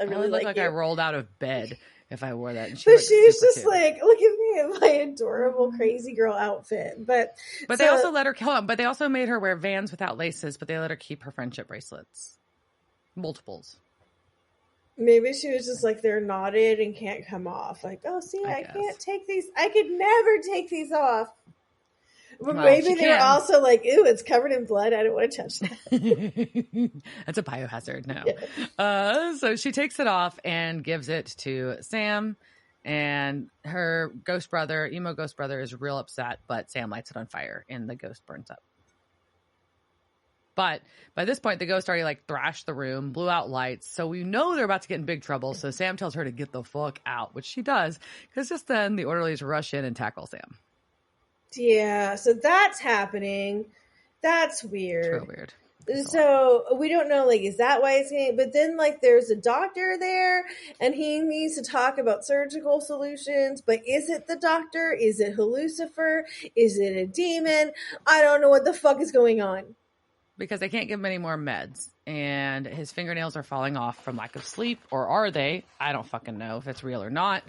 really look like I rolled out of bed if I wore that. And but she's super just cute. like, look at me in my adorable crazy girl outfit. But they also let her kill him. But they also made her wear Vans without laces. But they let her keep her friendship bracelets, multiples. Maybe she was just like, they're knotted and can't come off. Like, oh, see, I can't take these. I could never take these off. But well, maybe they were also like, ew, it's covered in blood. I don't want to touch that. That's a biohazard. No. Yeah. So she takes it off and gives it to Sam. And her emo ghost brother is real upset. But Sam lights it on fire and the ghost burns up. But by this point, the ghost already like thrashed the room, blew out lights. So we know they're about to get in big trouble. So Sam tells her to get the fuck out, which she does. Because just then the orderlies rush in and tackle Sam. Yeah, so that's happening. That's weird. It's real weird. So we don't know, like, is that why it's getting, but then like there's a doctor there and he needs to talk about surgical solutions, but is it the doctor? Is it Lucifer? Is it a demon? I don't know what the fuck is going on. Because they can't give him any more meds and his fingernails are falling off from lack of sleep, or are they? I don't fucking know if it's real or not.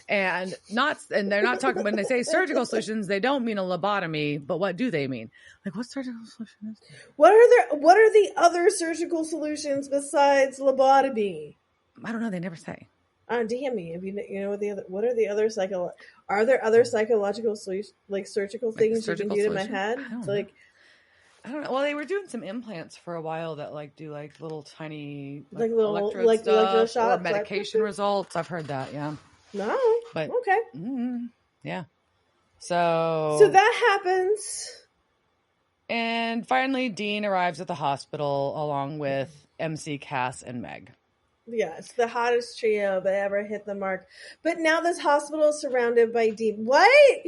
And they're not talking, when they say surgical solutions, they don't mean a lobotomy, but what do they mean? Like, what surgical solution is there? What are the other surgical solutions besides lobotomy? I don't know. They never say. Damn me. If you know what are the other are there other psychological solutions, like surgical things you can do to my head? I don't know. Well, they were doing some implants for a while that like do like little tiny like little electrode stuff shots, or medication results. I've heard that. Yeah. No. But okay. Yeah. So that happens. And finally, Dean arrives at the hospital along with MC, Cass, and Meg. Yeah, it's the hottest trio that ever hit the mark. But now this hospital is surrounded by demons. What?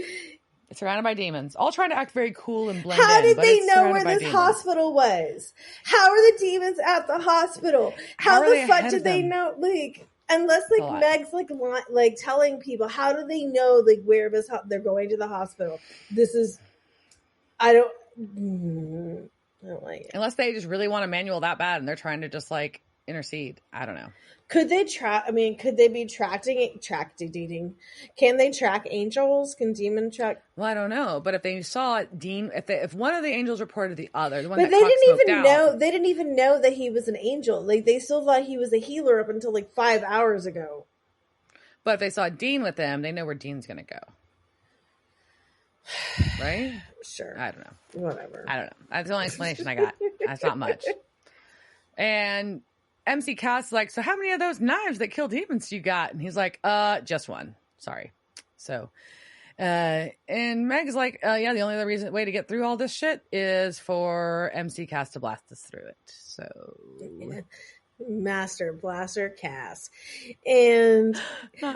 It's surrounded by demons, all trying to act very cool and blend in. How did they know where this hospital was? How are the demons at the hospital? How the fuck did they know? Like, unless like Meg's like telling people, how do they know like where they're going to the hospital? I don't like it. Unless they just really want a manual that bad and they're trying to just like intercede. I don't know. Could they could they be tracking? Can they track angels? Can demon track? Well, I don't know. But if they saw Dean, if one of the angels reported the other, the one but that they didn't even know that he was an angel. Like they still thought he was a healer up until like 5 hours ago. But if they saw Dean with them, they know where Dean's going to go. Right? Sure. I don't know. Whatever. I don't know. That's the only explanation I got. That's not much. And MC Cass is like, so how many of those knives that kill demons you got? And he's like, just one. Sorry. So, and Meg's like, yeah, the only other way to get through all this shit is for MC Cass to blast us through it. So, Master Blaster Cass. And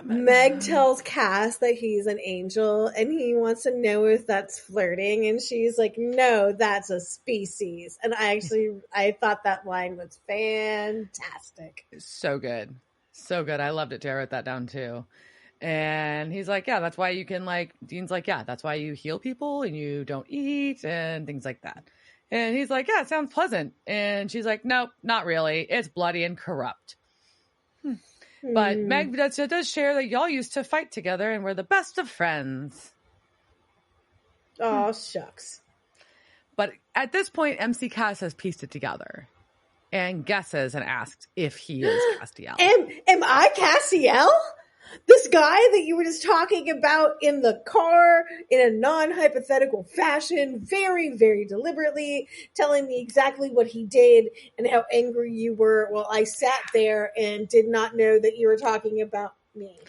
Meg tells Cass that he's an angel and he wants to know if that's flirting. And she's like, no, that's a species. And I thought that line was fantastic. So good. So good. I loved it too. I wrote that down too. And he's like, yeah, that's why you can Dean's like, yeah, that's why you heal people and you don't eat and things like that. And he's like, yeah, it sounds pleasant. And she's like, nope, not really. It's bloody and corrupt. But Meg does share that y'all used to fight together and we're the best of friends. Oh, shucks. But at this point, MC Cass has pieced it together and guesses and asks if he is Castiel. Am I Castiel? This guy that you were just talking about in the car in a non-hypothetical fashion, very, very deliberately telling me exactly what he did and how angry you were while I sat there and did not know that you were talking about me.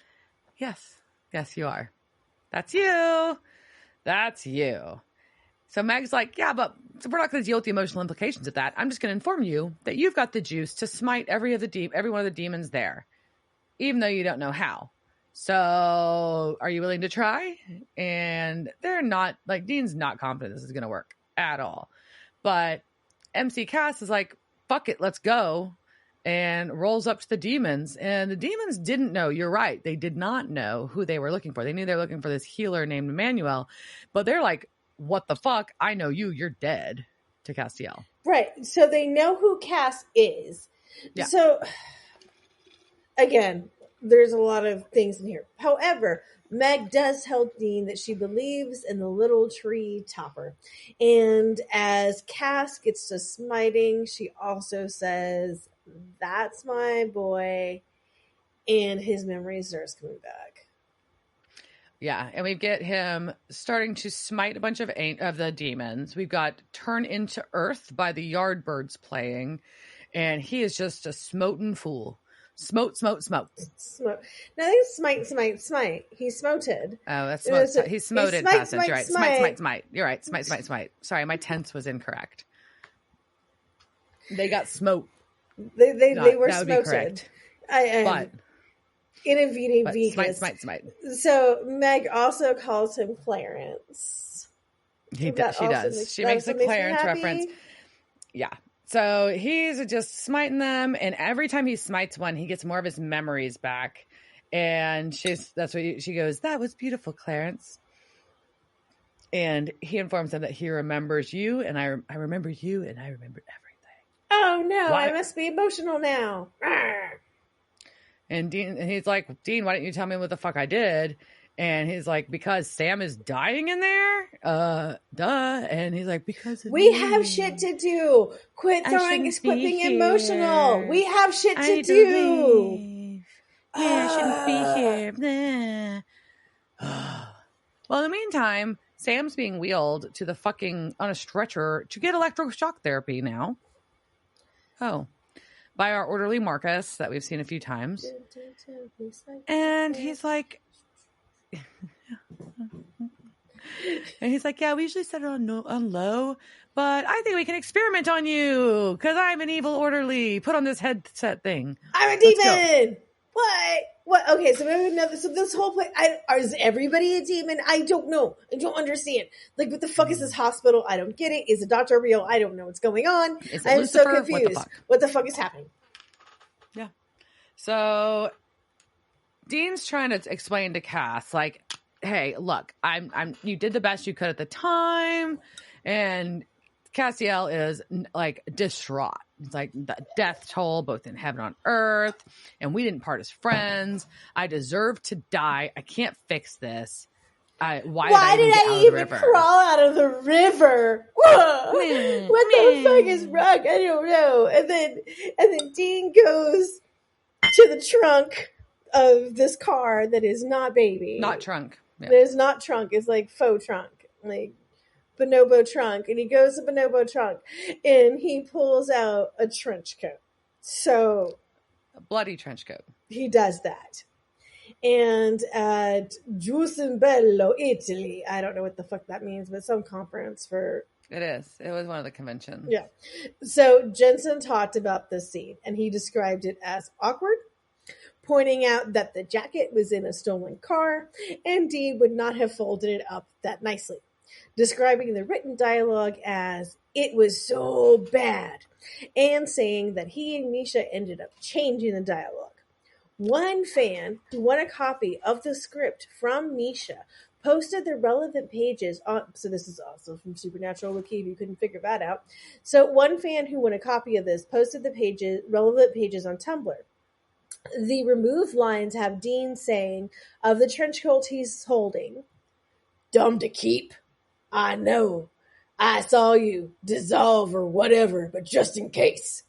Yes. Yes, you are. That's you. That's you. So Meg's like, yeah, but we're not going to deal with the emotional implications of that. I'm just going to inform you that you've got the juice to smite every one of the demons there, even though you don't know how. So are you willing to try? And they're not, like, Dean's not confident this is going to work at all. But MC Cass is like, fuck it, let's go. And rolls up to the demons. And the demons didn't know. You're right. They did not know who they were looking for. They knew they were looking for this healer named Emmanuel. But they're like, what the fuck? I know you. You're dead, to Castiel. Right. So they know who Cass is. Yeah. So, again, there's a lot of things in here. However, Meg does tell Dean that she believes in the little tree topper. And as Cass gets to smiting, she also says, "That's my boy." And his memory starts coming back. Yeah, and we get him starting to smite a bunch of the demons. We've got Turn into Earth by the Yardbirds playing, and he is just a smoten fool. Smote. No, I think smite. He smoted. Oh, that's smote. He smoted past tense. You're right. Smite. You're right. Smite. Sorry, my tense was incorrect. They got smote. They were that would be correct. But intervening vegan. Smite. So Meg also calls him Clarence. She does. She makes a Clarence reference. Yeah. So he's just smiting them, and every time he smites one, he gets more of his memories back. And she goes, "That was beautiful, Clarence." And he informs them that he remembers you, and I remember you, and I remember everything. Oh no, I must be emotional now. And he's like, "Dean, why didn't you tell me what the fuck I did?" And he's like, "Because Sam is dying in there? Duh." And he's like, "Because we have shit to do. Quit being emotional. We have shit to do. I shouldn't be here." Well, in the meantime, Sam's being wheeled to on a stretcher to get electroshock therapy now. Oh. By our orderly Marcus that we've seen a few times. And he's like, "Yeah, we usually set it on low, but I think we can experiment on you because I'm an evil orderly. Put on this headset thing. I'm a demon." What? Okay, so this whole place, is everybody a demon? I don't know. I don't understand. Like, what the fuck is this hospital? I don't get it. Is the doctor real? I don't know what's going on. I'm so confused. What the fuck is happening? Yeah. So Dean's trying to explain to Cass, like, "Hey, look, you did the best you could at the time," and Castiel is like distraught. It's like the death toll, both in heaven and on earth, and we didn't part as friends. I deserve to die. I can't fix this. Why did I even crawl out of the river? What the fuck is wrong? I don't know. And then Dean goes to the trunk of this car that is not baby. Not trunk. Yeah. That is not trunk. It's like faux trunk. Like bonobo trunk. And he goes to bonobo trunk and he pulls out a trench coat. So a bloody trench coat. He does that. And at Giuseppello, Italy, I don't know what the fuck that means, but some conference for... It is. It was one of the conventions. Yeah. So Jensen talked about this scene and he described it as awkward, pointing out that the jacket was in a stolen car and Dean would not have folded it up that nicely, describing the written dialogue as "it was so bad," and saying that he and Misha ended up changing the dialogue. One fan who won a copy of the script from Misha posted the relevant pages on, so this is also from Supernatural Wiki if you couldn't figure that out. So one fan who won a copy of this posted the relevant pages on Tumblr. The removed lines have Dean saying of the trench coat he's holding, "Dumb to keep? I know. I saw you dissolve or whatever, but just in case.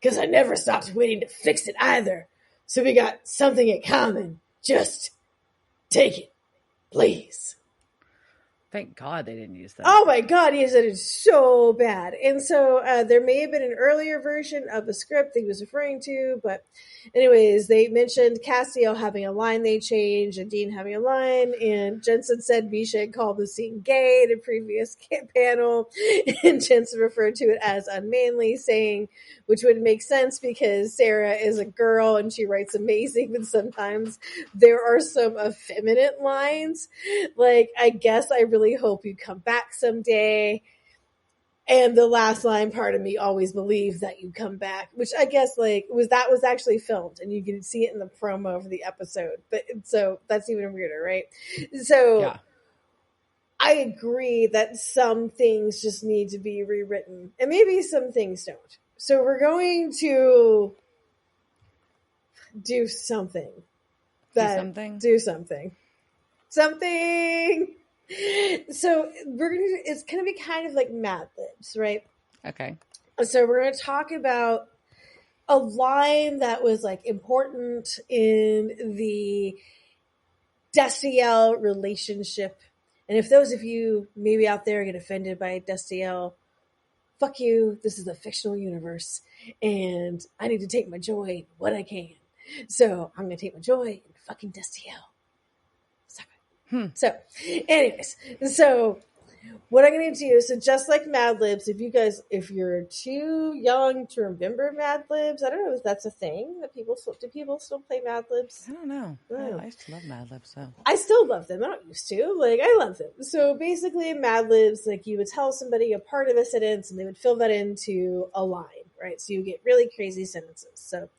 Because I never stopped waiting to fix it either. So we got something in common. Just take it, please." Thank God they didn't use that. Oh my God, he said it's so bad. And so there may have been an earlier version of the script that he was referring to, but anyways, they mentioned Castiel having a line they changed and Dean having a line, and Jensen said Misha had called the scene gay in a previous panel, and Jensen referred to it as unmanly, saying, which would make sense because Sarah is a girl and she writes amazing, but sometimes there are some effeminate lines. Like, I guess I really hope you come back someday. And the last line, part of me always believed that you come back, which I guess was actually filmed and you can see it in the promo for the episode. But so that's even weirder, right? So yeah. I agree that some things just need to be rewritten and maybe some things don't. So we're going to do something something. Do something. Something. So it's going to be kind of like Mad Libs, right? Okay. So we're going to talk about a line that was like important in the Destiel relationship. And if those of you maybe out there get offended by Destiel, fuck you. This is a fictional universe, and I need to take my joy in what I can. So I'm going to take my joy in fucking Destiel. So, anyways, so what I'm going to do, so just like Mad Libs, if you're too young to remember Mad Libs, I don't know if that's a thing that do people still play Mad Libs? I don't know. I used to love Mad Libs, so. I still love them. I don't used to. Like, I love them. So basically in Mad Libs, like you would tell somebody a part of a sentence and they would fill that into a line, right? So you get really crazy sentences. So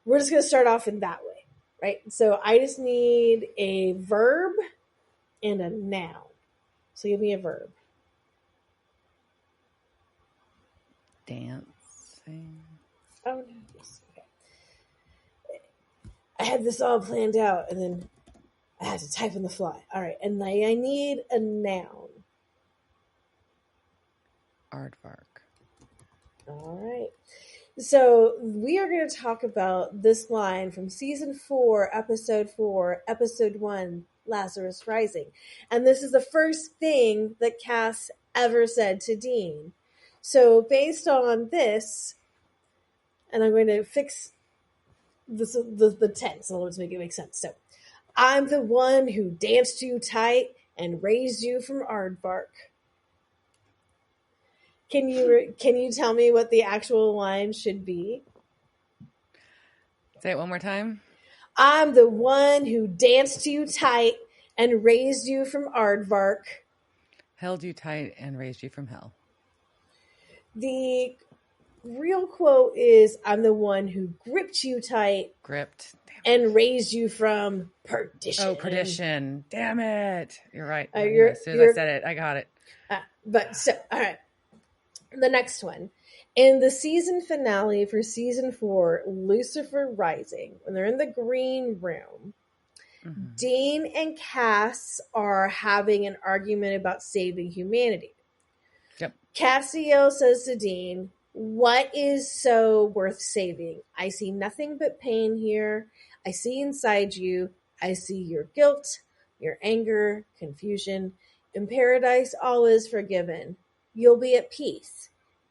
we're just going to start off in that way. Right, so I just need a verb and a noun. So give me a verb. Dancing. Oh, no. Okay. I had this all planned out, and then I had to type on the fly. All right, and I need a noun. Aardvark. All right. So we are going to talk about this line from season 4, episode 4, episode 1, Lazarus Rising. And this is the first thing that Cass ever said to Dean. So based on this, and I'm going to fix this, the tense a little to make it make sense. So I'm the one who danced you tight and raised you from aardvark. Can you tell me what the actual line should be? Say it one more time. I'm the one who danced you tight and raised you from aardvark. Held you tight and raised you from hell. The real quote is, I'm the one who gripped you tight. Gripped. And raised you from perdition. Oh, perdition. Damn it. You're right. As soon as I said it, I got it. All right. The next one. In the season finale for season 4, Lucifer Rising, when they're in the green room, Dean and Cass are having an argument about saving humanity. Yep. Castiel says to Dean, what is so worth saving? I see nothing but pain here. I see inside you. I see your guilt, your anger, confusion. In paradise, all is forgiven. You'll be at peace,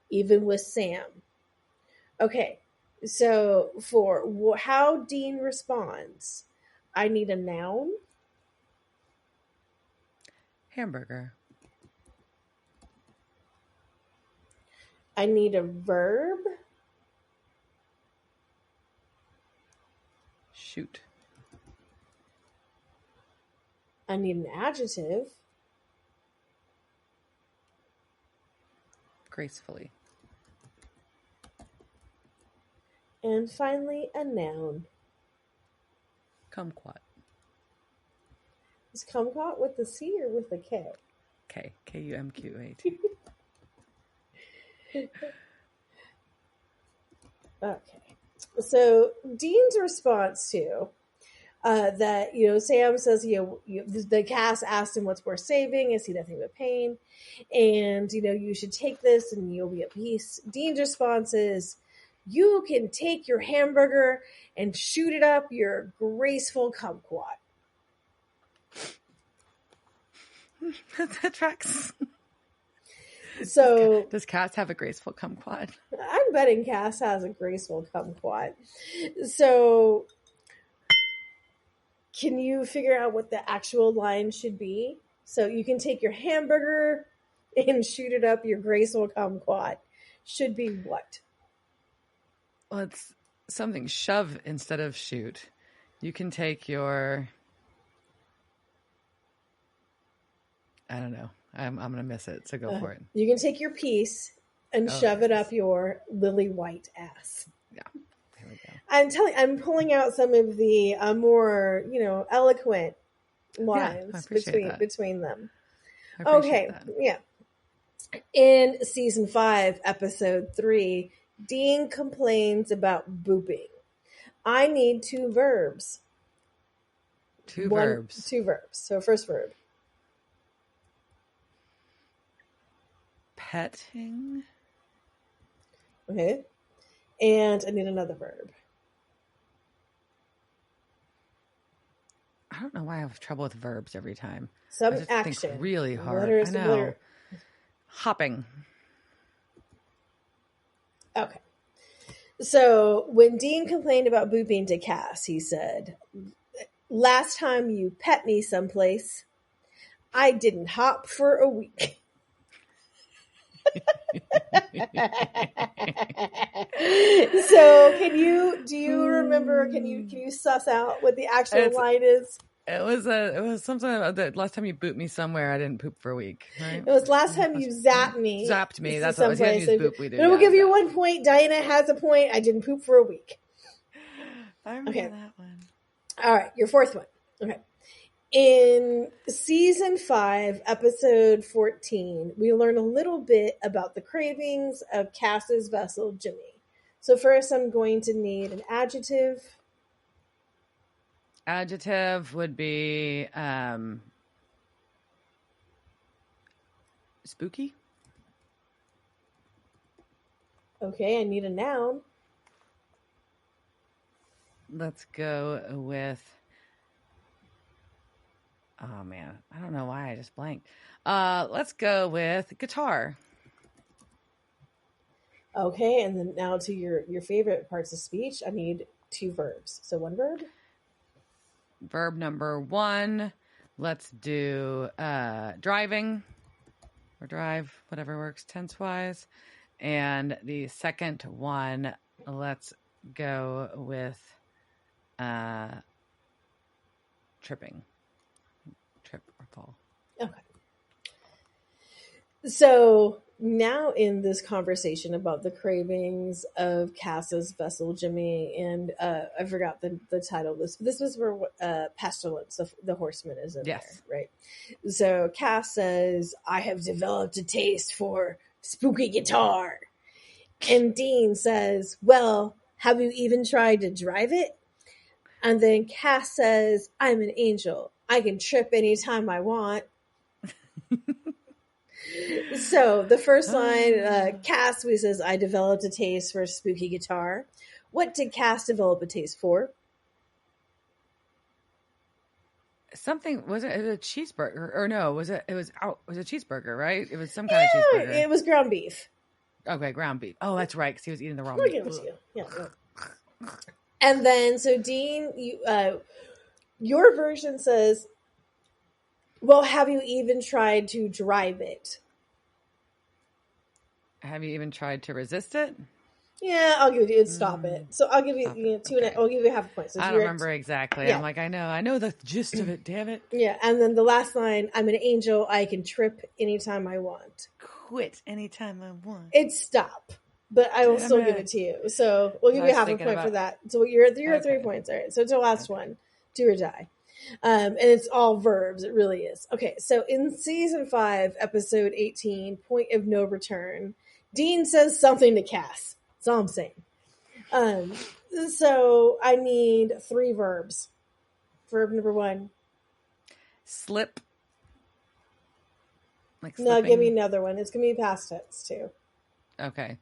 even with Sam. Okay, so for how Dean responds, I need a noun. Hamburger. I need a verb. Shoot. I need an adjective. Gracefully. And finally, a noun. Kumquat. Is kumquat with the C or with the K? K. Kumqat. Okay. So Dean's response to that, Sam says, the Cass asked him what's worth saving. I see nothing but pain. And, you should take this and you'll be at peace. Dean's response is, you can take your hamburger and shoot it up your graceful kumquat. That tracks. So does Cass have a graceful kumquat? I'm betting Cass has a graceful kumquat. So can you figure out what the actual line should be? So you can take your hamburger and shoot it up your graceful kumquat. Should be what? Well, it's something shove instead of shoot. You can take your... I don't know. I'm going to miss it, so go for it. You can take your piece and shove it up your lily white ass. Yeah, there we go. I'm pulling out some of the more, eloquent lines between them. Okay, yeah. In season 5, episode 3, Dean complains about booping. I need 2 verbs. Two verbs. Two verbs. So first verb. Petting. Okay. And I need another verb. I don't know why I have trouble with verbs every time. Some I just action. think really hard. Letters, I know. Hopping. Okay. So when Dean complained about booping to Cass, he said, "Last time you pet me someplace, I didn't hop for a week." So do you remember, can you suss out what the actual line is? It was something about the last time you booped me somewhere, I didn't poop for a week, right? It was last time you zapped me. Zapped me. That's what I was going to use. Boop we do. But we'll give you 1 point. Diana has a point. I didn't poop for a week. I remember that one. All right, your fourth one. Okay. In season 5, episode 14, we learn a little bit about the cravings of Cass's vessel, Jimmy. So first, I'm going to need an adjective. Adjective would be spooky. Okay, I need a noun. Let's go with... Oh, man. I don't know why I just blanked. Let's go with guitar. Okay, and then now to your favorite parts of speech, I need 2 verbs. So 1 verb. Verb number 1. Let's do driving or drive, whatever works tense-wise. And the second one, let's go with tripping. Trip or fall. Okay. So now in this conversation about the cravings of Cass's vessel, Jimmy, and I forgot the title of this. This was where Pestilence, the horseman, is in there, right? So Cass says, "I have developed a taste for spooky guitar." And Dean says, "Well, have you even tried to drive it?" And then Cass says, "I'm an angel. I can trip anytime I want." So the first line, Cass, he says, "I developed a taste for spooky guitar." What did Cass develop a taste for? Something, was it a cheeseburger? Or no, was a cheeseburger, right? It was some kind of cheeseburger. It was ground beef. Okay, ground beef. Oh, that's right, because he was eating the wrong Look meat. at you. Yeah. And then, so Dean, your version says, "Well, have you even tried to drive it?" Have you even tried to resist it? Yeah, I'll give you stop it. So I'll give you 2 and I'll give you half a point. So I don't remember exactly. Yeah. I'm like, I know the gist of it, damn it. Yeah, and then the last line, "I'm an angel, I can trip anytime I want." Quit anytime I want. It's stop. But I will still give it to you. So we'll give you half a point for that. So you're at 3 points. All right. So it's the last one. Do or die. And it's all verbs. It really is. Okay. So in season 5, episode 18, Point of No Return, Dean says something to Cass. That's all I'm saying. So I need 3 verbs. Verb number 1. Slip. Like no, give me another one. It's going to be past tense too. Okay.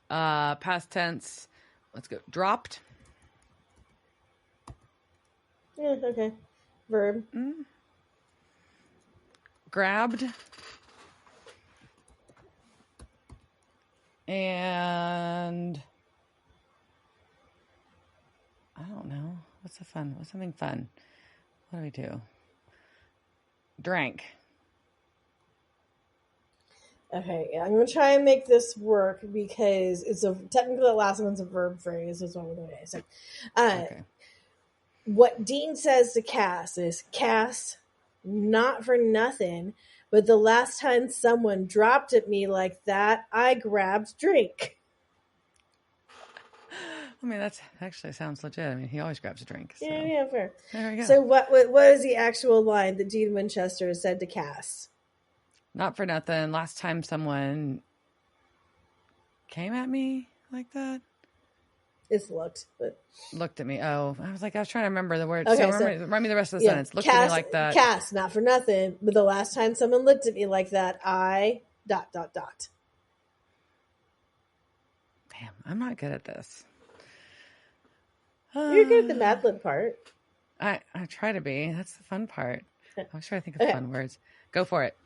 Past tense. Let's go. Dropped. Yeah, okay. Verb. Grabbed. And I don't know. What's something fun? What do we do? Drank. Okay, I'm going to try and make this work because technically the last one's a verb phrase. Is what we're going to say. Okay. What Dean says to Cass is, "Cass, not for nothing, but the last time someone dropped at me like that, I grabbed drink." I mean, that actually sounds legit. I mean, he always grabs a drink. So. Yeah, fair. There we go. So what is the actual line that Dean Winchester said to Cass? Not for nothing. Last time someone came at me like that. It's looked, but Looked at me. Oh, I was trying to remember the words. Okay, so so remind me the rest of the sentence. Looked at me like that. Cass, not for nothing, but the last time someone looked at me like that, I ... Damn, I'm not good at this. You're good at the Mad Lib part. I try to be. That's the fun part. I was trying to think of Okay. fun words. Go for it.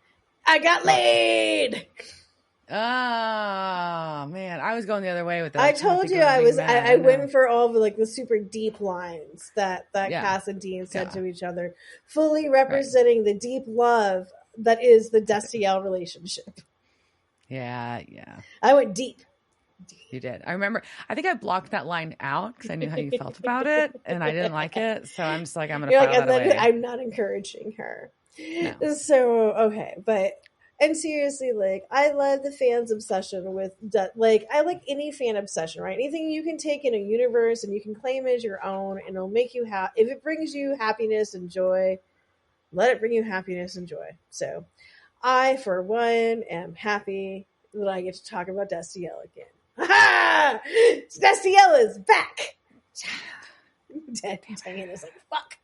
I got laid. Oh man, I was going the other way with that. I told you I went for all of the super deep lines that Cass and Dean said to each other, fully representing the deep love that is the Destiel relationship. Yeah. I went deep. You did. I remember. I think I blocked that line out because I knew how you felt about it, and I didn't like it. So I'm just like, I'm going to file that away. I'm not encouraging her. No. So okay, but. And seriously, I love the fans' obsession with, I like any fan obsession, right? Anything you can take in a universe and you can claim as your own, and it'll make you happy. If it brings you happiness and joy, let it bring you happiness and joy. So, I, for one, am happy that I get to talk about Destiel again. Ha! Destiel is back! Diana's like, fuck.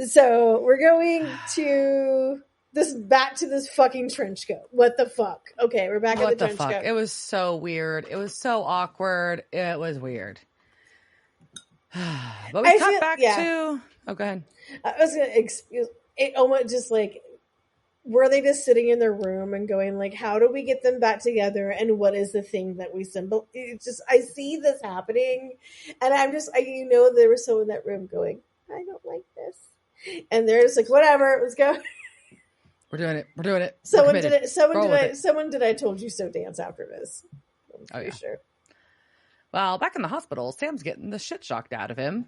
So, we're going to... back to this fucking trench coat. What the fuck? Okay, we're back at the trench coat. It was so weird. It was so awkward. It was weird. But we cut back to... Oh, go ahead. I was going to excuse... It almost just were they just sitting in their room and going how do we get them back together, and what is the thing that we symbol? It's just, I see this happening, and I'm just, there was someone in that room going, I don't like this. And they're just whatever, let's go. We're doing it. Someone did I told you so dance after this. I'm pretty sure. Well, back in the hospital, Sam's getting the shit shocked out of him.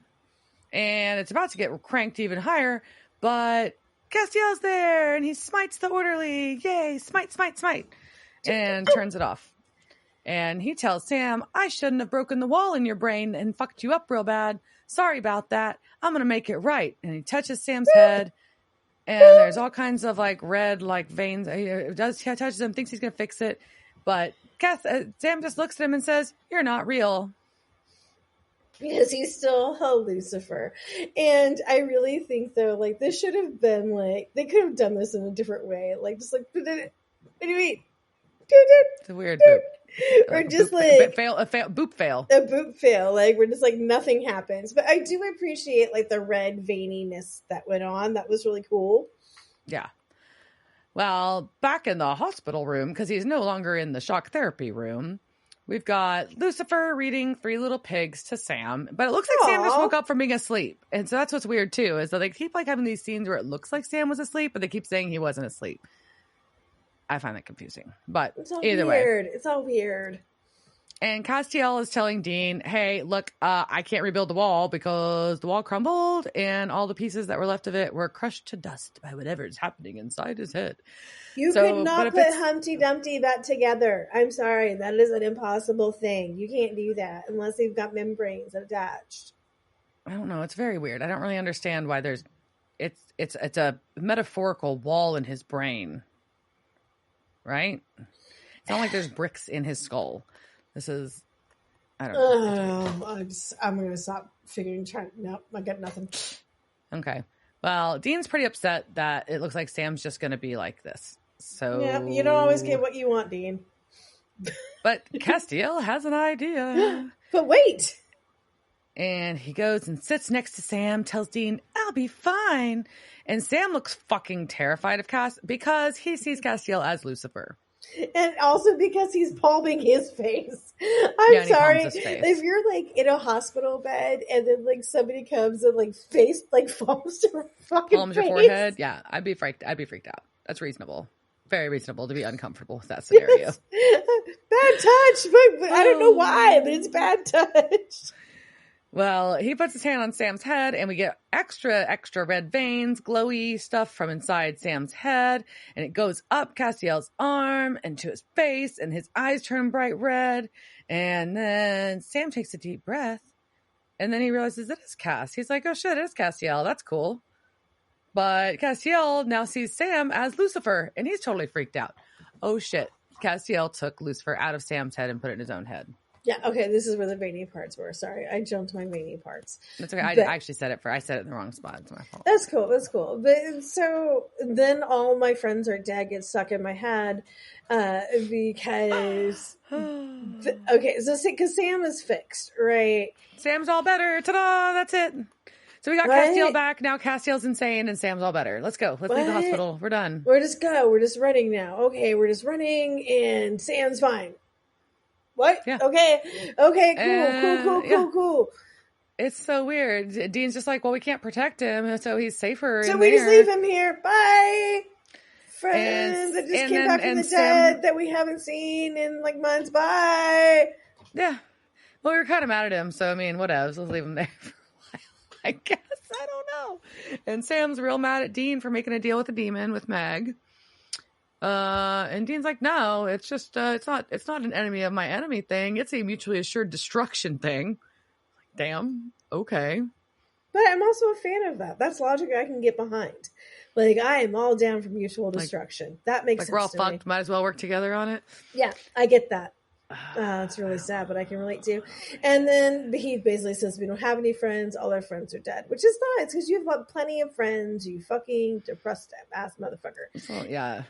And it's about to get cranked even higher, but Castiel's there and he smites the orderly. Yay, smite. And turns it off. And he tells Sam, I shouldn't have broken the wall in your brain and fucked you up real bad. Sorry about that. I'm going to make it right. And he touches Sam's head. And there's all kinds of red veins. He touches him, thinks he's going to fix it. But Sam just looks at him and says, you're not real. Because he's still a Lucifer. And I really think, though, this should have been, they could have done this in a different way. What do you mean? It's a weird boop. Or just boop fail. A boop fail. We're just nothing happens. But I do appreciate the red veininess that went on. That was really cool. Yeah. Well, back in the hospital room, because he's no longer in the shock therapy room, we've got Lucifer reading Three Little Pigs to Sam. But it looks like Sam just woke up from being asleep. And so that's what's weird, too, is that they keep having these scenes where it looks like Sam was asleep, but they keep saying he wasn't asleep. I find that confusing. But either way. It's all weird. And Castiel is telling Dean, hey, look, I can't rebuild the wall because the wall crumbled and all the pieces that were left of it were crushed to dust by whatever's happening inside his head. You could not put Humpty Dumpty back together. I'm sorry. That is an impossible thing. You can't do that unless they've got membranes attached. I don't know. It's very weird. I don't really understand why it's a metaphorical wall in his brain. Right? It's not like there's bricks in his skull. This is, I don't know. I'm going to stop figuring. Nope, I got nothing. Okay. Well, Dean's pretty upset that it looks like Sam's just going to be like this. So yeah, you don't always get what you want, Dean. But Castiel has an idea. But wait. And he goes and sits next to Sam, tells Dean, I'll be fine. And Sam looks fucking terrified of Cass because he sees Castiel as Lucifer. And also because he's palming his face. I'm sorry. If you're in a hospital bed and then somebody comes and face falls to your fucking palms face. Your forehead. Yeah, I'd be freaked out. That's reasonable. Very reasonable to be uncomfortable with that scenario. Bad touch, but I don't know why, but it's bad touch. Well, he puts his hand on Sam's head and we get extra red veins, glowy stuff from inside Sam's head. And it goes up Castiel's arm and to his face and his eyes turn bright red. And then Sam takes a deep breath and then he realizes it is Cass. He's like, oh shit, it is Castiel. That's cool. But Castiel now sees Sam as Lucifer and he's totally freaked out. Oh shit. Castiel took Lucifer out of Sam's head and put it in his own head. Yeah, okay, this is where the veiny parts were. Sorry, I jumped my veiny parts. That's okay. I But actually said it in the wrong spot. It's my fault. that's cool. That's cool. But so then all my friends are dead gets stuck in my head because okay, so because Sam is fixed, right? Sam's all better. Ta-da! That's it. So we got What? Castiel back. Now Castiel's insane and Sam's all better. Let's go. Let's leave the hospital. We're done. We're just running now. Okay, we're just running and Sam's fine. What? Yeah. Okay, cool. It's so weird. Dean's just like, well, we can't protect him, so he's safer. So in we there. just leave him here. Bye. Friends that just came back from the dead that we haven't seen in like months. Bye. Yeah. Well, we were kind of mad at him, so I mean, what else? Let's leave him there for a while, I guess. I don't know. And Sam's real mad at Dean for making a deal with the demon with Meg. And Dean's like, no, it's just it's not an enemy of my enemy thing. It's a mutually assured destruction thing. Damn. Okay. But I'm also a fan of that. That's logic I can get behind. Like, I am all down for mutual destruction. That makes sense. We're all fucked. Might as well work together on it. Yeah, I get that. It's really sad, but I can relate to. And then he basically says we don't have any friends. All our friends are dead, which is nice because you've got plenty of friends. You fucking depressed ass motherfucker. Oh, yeah.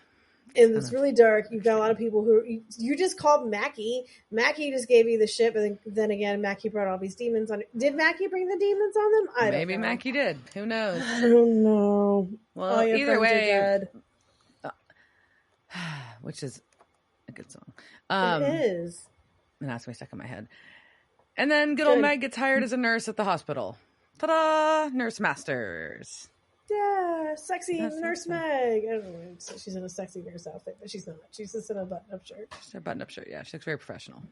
And it's really dark. You've got a lot of people who you just called Mackie. Mackie just gave you the shit, but then again, Mackie brought all these demons on. Did Mackie bring the demons on them? I don't know. Maybe Mackie did. Who knows? I don't know. Well, all your either friends way, are dead. Which is a good song. It is. And that's me stuck in my head. And then good old Meg gets hired as a nurse at the hospital. Ta-da! Nurse Masters. Yeah, sexy Nurse Meg. I don't know. So she's in a sexy nurse outfit, but she's not. She's just in a button-up shirt. She's in a button-up shirt. Yeah, she looks very professional.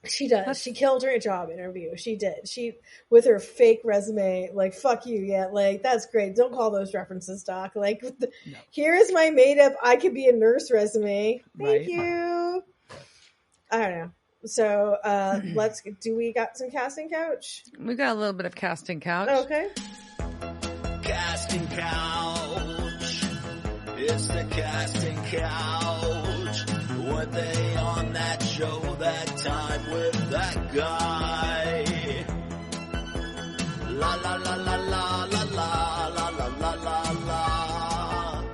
She does. She killed her job interview. She did. She with her fake resume. Like, fuck you. Yeah, like that's great. Don't call those references, Doc. Like, here is my made-up. I could be a nurse resume. Thank you. I don't know. So do we got some casting couch? We got a little bit of casting couch. Okay. Casting couch. It's the casting couch. Were they on that show that time with that guy? La la la la la la la la la la la la.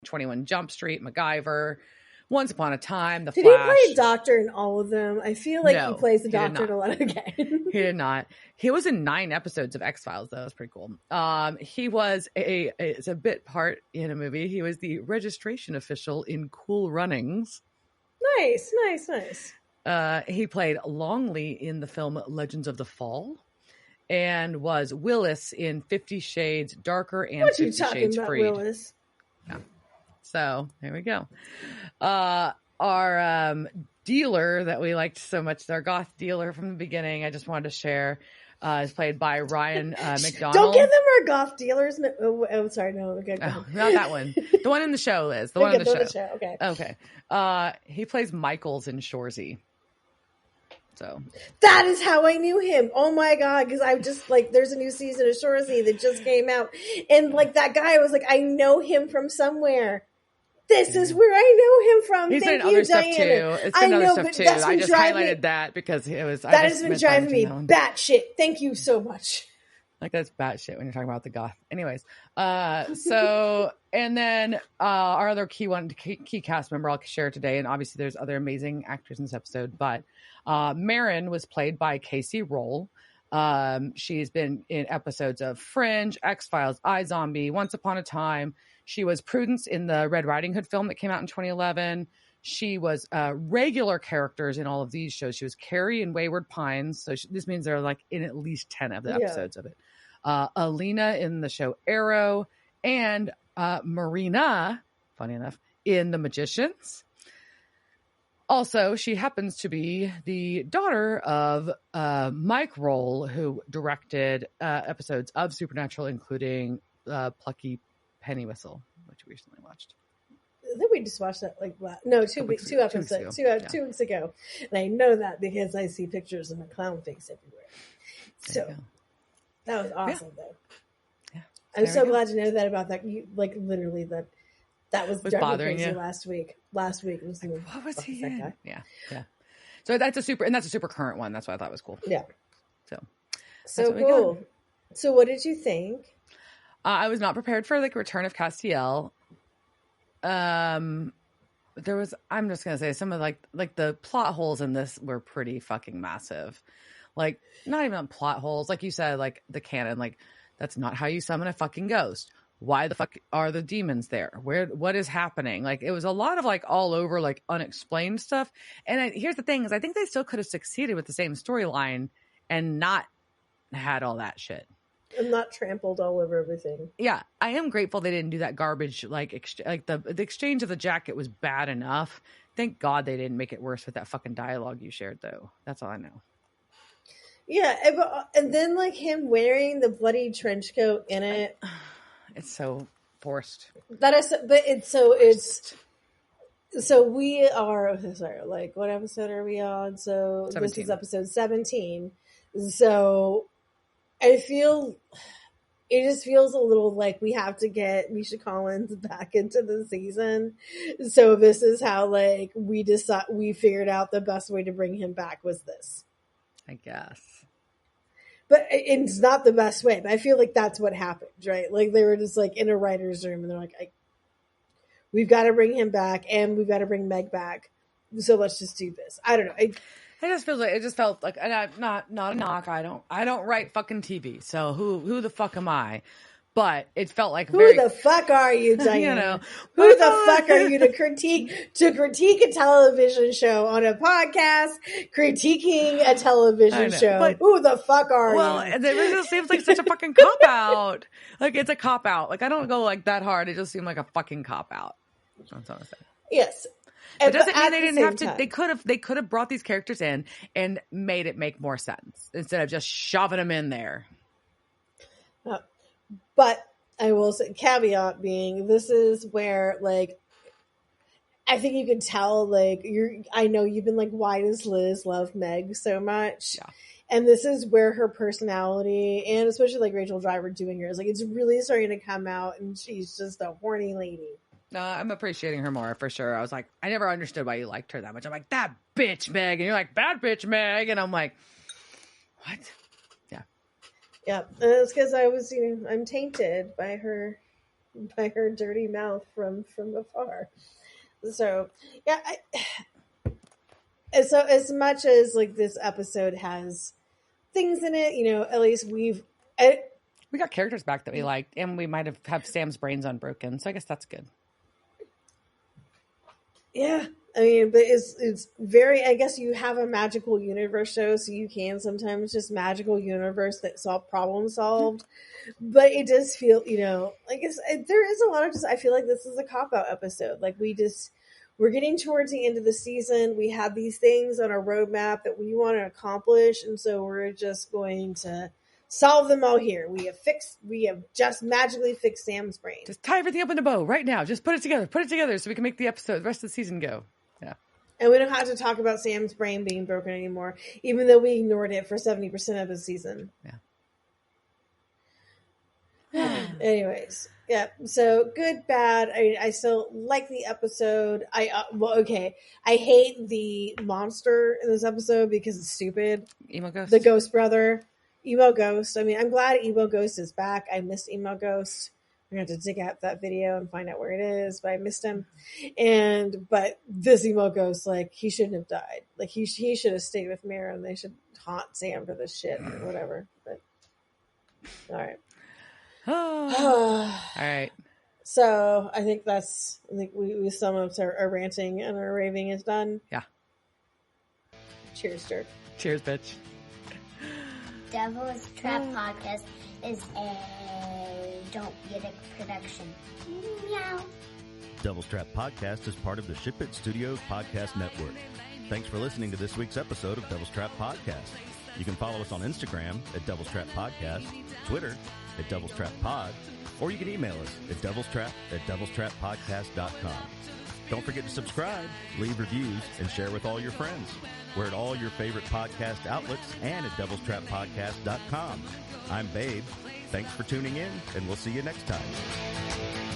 21 Jump Street, MacGyver, Once Upon a Time, The Did Flash. he play a doctor in all of them? I feel like he plays the doctor in a lot of games. He did not. He was in 9 episodes of X-Files, though. That was pretty cool. He was it's a bit part in a movie. He was the registration official in Cool Runnings. Nice. He played Longley in the film Legends of the Fall and was Willis in 50 Shades Darker and 50 Shades Freed. Willis? Yeah. So there we go. Our dealer that we liked so much, our goth dealer from the beginning, I just wanted to share, is played by Ryan McDonald. Don't give them our goth dealers. No, sorry, no. Okay, not that one. The one in the show, Liz. The one in the show. Okay. Okay. He plays Michaels in Shoresy. So that is how I knew him. Oh my god! Because I just there's a new season of Shoresy that just came out, and that guy, I was like, I know him from somewhere. This is where I know him from. He's Thank been you, other stuff Diana. too. It's been other stuff too. I just highlighted that because it was. That has been driving me batshit. Thank you so much. Like that's batshit when you're talking about the goth. Anyways, so and then our other key cast member I'll share today, and obviously there's other amazing actors in this episode, but Marin was played by Casey Roll. She's been in episodes of Fringe, X-Files, iZombie, Once Upon a Time. She was Prudence in the Red Riding Hood film that came out in 2011. She was regular characters in all of these shows. She was Carrie in Wayward Pines. So this means they're in at least 10 of the episodes of it. Alina in the show Arrow, and Marina, funny enough, in The Magicians. Also, she happens to be the daughter of Mike Roll, who directed episodes of Supernatural, including Plucky Penny Whistle, which we recently watched. I think we just watched that two weeks ago. And I know that because I see pictures of my clown face everywhere. So that was awesome, though. Yeah. I'm so glad to know that about that. You like literally that was bothering crazy you last week. Last week was like, what was he in? Yeah. So that's a super current one. That's what I thought was cool. Yeah. So cool. So what did you think? I was not prepared for like Return of Castiel. There was, I'm just gonna say, some of like the plot holes in this were pretty fucking massive. Like, not even plot holes, like you said, like the canon, like that's not how you summon a fucking ghost. Why the fuck are the demons there? What is happening? Like, it was a lot of like all over like unexplained stuff. And here's the thing: is I think they still could have succeeded with the same storyline and not had all that shit. I'm not trampled all over everything. Yeah, I am grateful they didn't do that garbage. Like the exchange of the jacket was bad enough. Thank God they didn't make it worse with that fucking dialogue you shared, though. That's all I know. Yeah, and then like him wearing the bloody trench coat in it. It's so forced. That is, but it's so we are. Sorry, like what episode are we on? So 17. This is episode 17. So I feel it just feels a little like we have to get Misha Collins back into the season. So this is how like we figured out the best way to bring him back was this. I guess. But it's not the best way. But I feel like that's what happened, right? Like they were just like in a writer's room and they're like, we've got to bring him back and we've got to bring Meg back. So let's just do this. I don't know. It just felt like, and I'm not a knock. I don't write fucking TV. So who the fuck am I? But it felt like who the fuck are you, Diane? You know, who the fuck are you to critique a television show on a podcast, critiquing a television show? But, who the fuck are you? Well, it just seems like such a fucking cop out. Like it's a cop out. Like I don't go like that hard. It just seemed like a fucking cop out. That's all I'm saying. Yes. It doesn't mean they didn't have to. They could have brought these characters in and made it make more sense instead of just shoving them in there. But I will say, caveat being, this is where like I think you can tell like I know you've been like, why does Liz love Meg so much? Yeah. And this is where her personality and especially like Rachel Driver doing hers, like it's really starting to come out, and she's just a horny lady. No, I'm appreciating her more for sure. I was like, I never understood why you liked her that much. I'm like, that bitch Meg, and you're like, bad bitch Meg, and I'm like, what? Yeah. Yeah, and it's because I was, I'm tainted by her dirty mouth from afar. So yeah, so as much as like this episode has things in it, at least we got characters back that we liked, and we might have Sam's brains unbroken. So I guess that's good. Yeah, I mean, but it's very. I guess you have a magical universe show, so you can sometimes just magical universe that problem solved. But it does feel, like there is a lot of just. I feel like this is a cop out episode. Like we're getting towards the end of the season. We have these things on our roadmap that we want to accomplish, and so we're just going to solve them all here. We have just magically fixed Sam's brain. Just tie everything up in a bow right now. Just put it together so we can make the rest of the season go. Yeah. And we don't have to talk about Sam's brain being broken anymore, even though we ignored it for 70% of the season. Yeah. Anyways, yeah. So good, bad. I still like the episode. I hate the monster in this episode because it's stupid. Emo Ghost. The Ghost Brother. Emo Ghost. I mean, I'm glad Emo Ghost is back. I missed Emo Ghost. I'm going to have to dig out that video and find out where it is, but I missed him. But this Emo Ghost, like, he shouldn't have died. Like, he should have stayed with Mira, and they should haunt Sam for this shit or whatever. But, all right. All right. So, I think we sum up our ranting and our raving is done. Yeah. Cheers, Dirk. Cheers, bitch. Devil's Trap Podcast is a Don't Get It production. Meow. Devil's Trap Podcast is part of the Ship It Studios podcast network. Thanks for listening to this week's episode of Devil's Trap Podcast. You can follow us on Instagram at Devil's Trap Podcast, Twitter at Devil's Trap Pod, or you can email us at devilstrap@devilstrappodcast.com. Don't forget to subscribe, leave reviews, and share with all your friends. We're at all your favorite podcast outlets and at devilstrappodcast.com. I'm Babe. Thanks for tuning in, and we'll see you next time.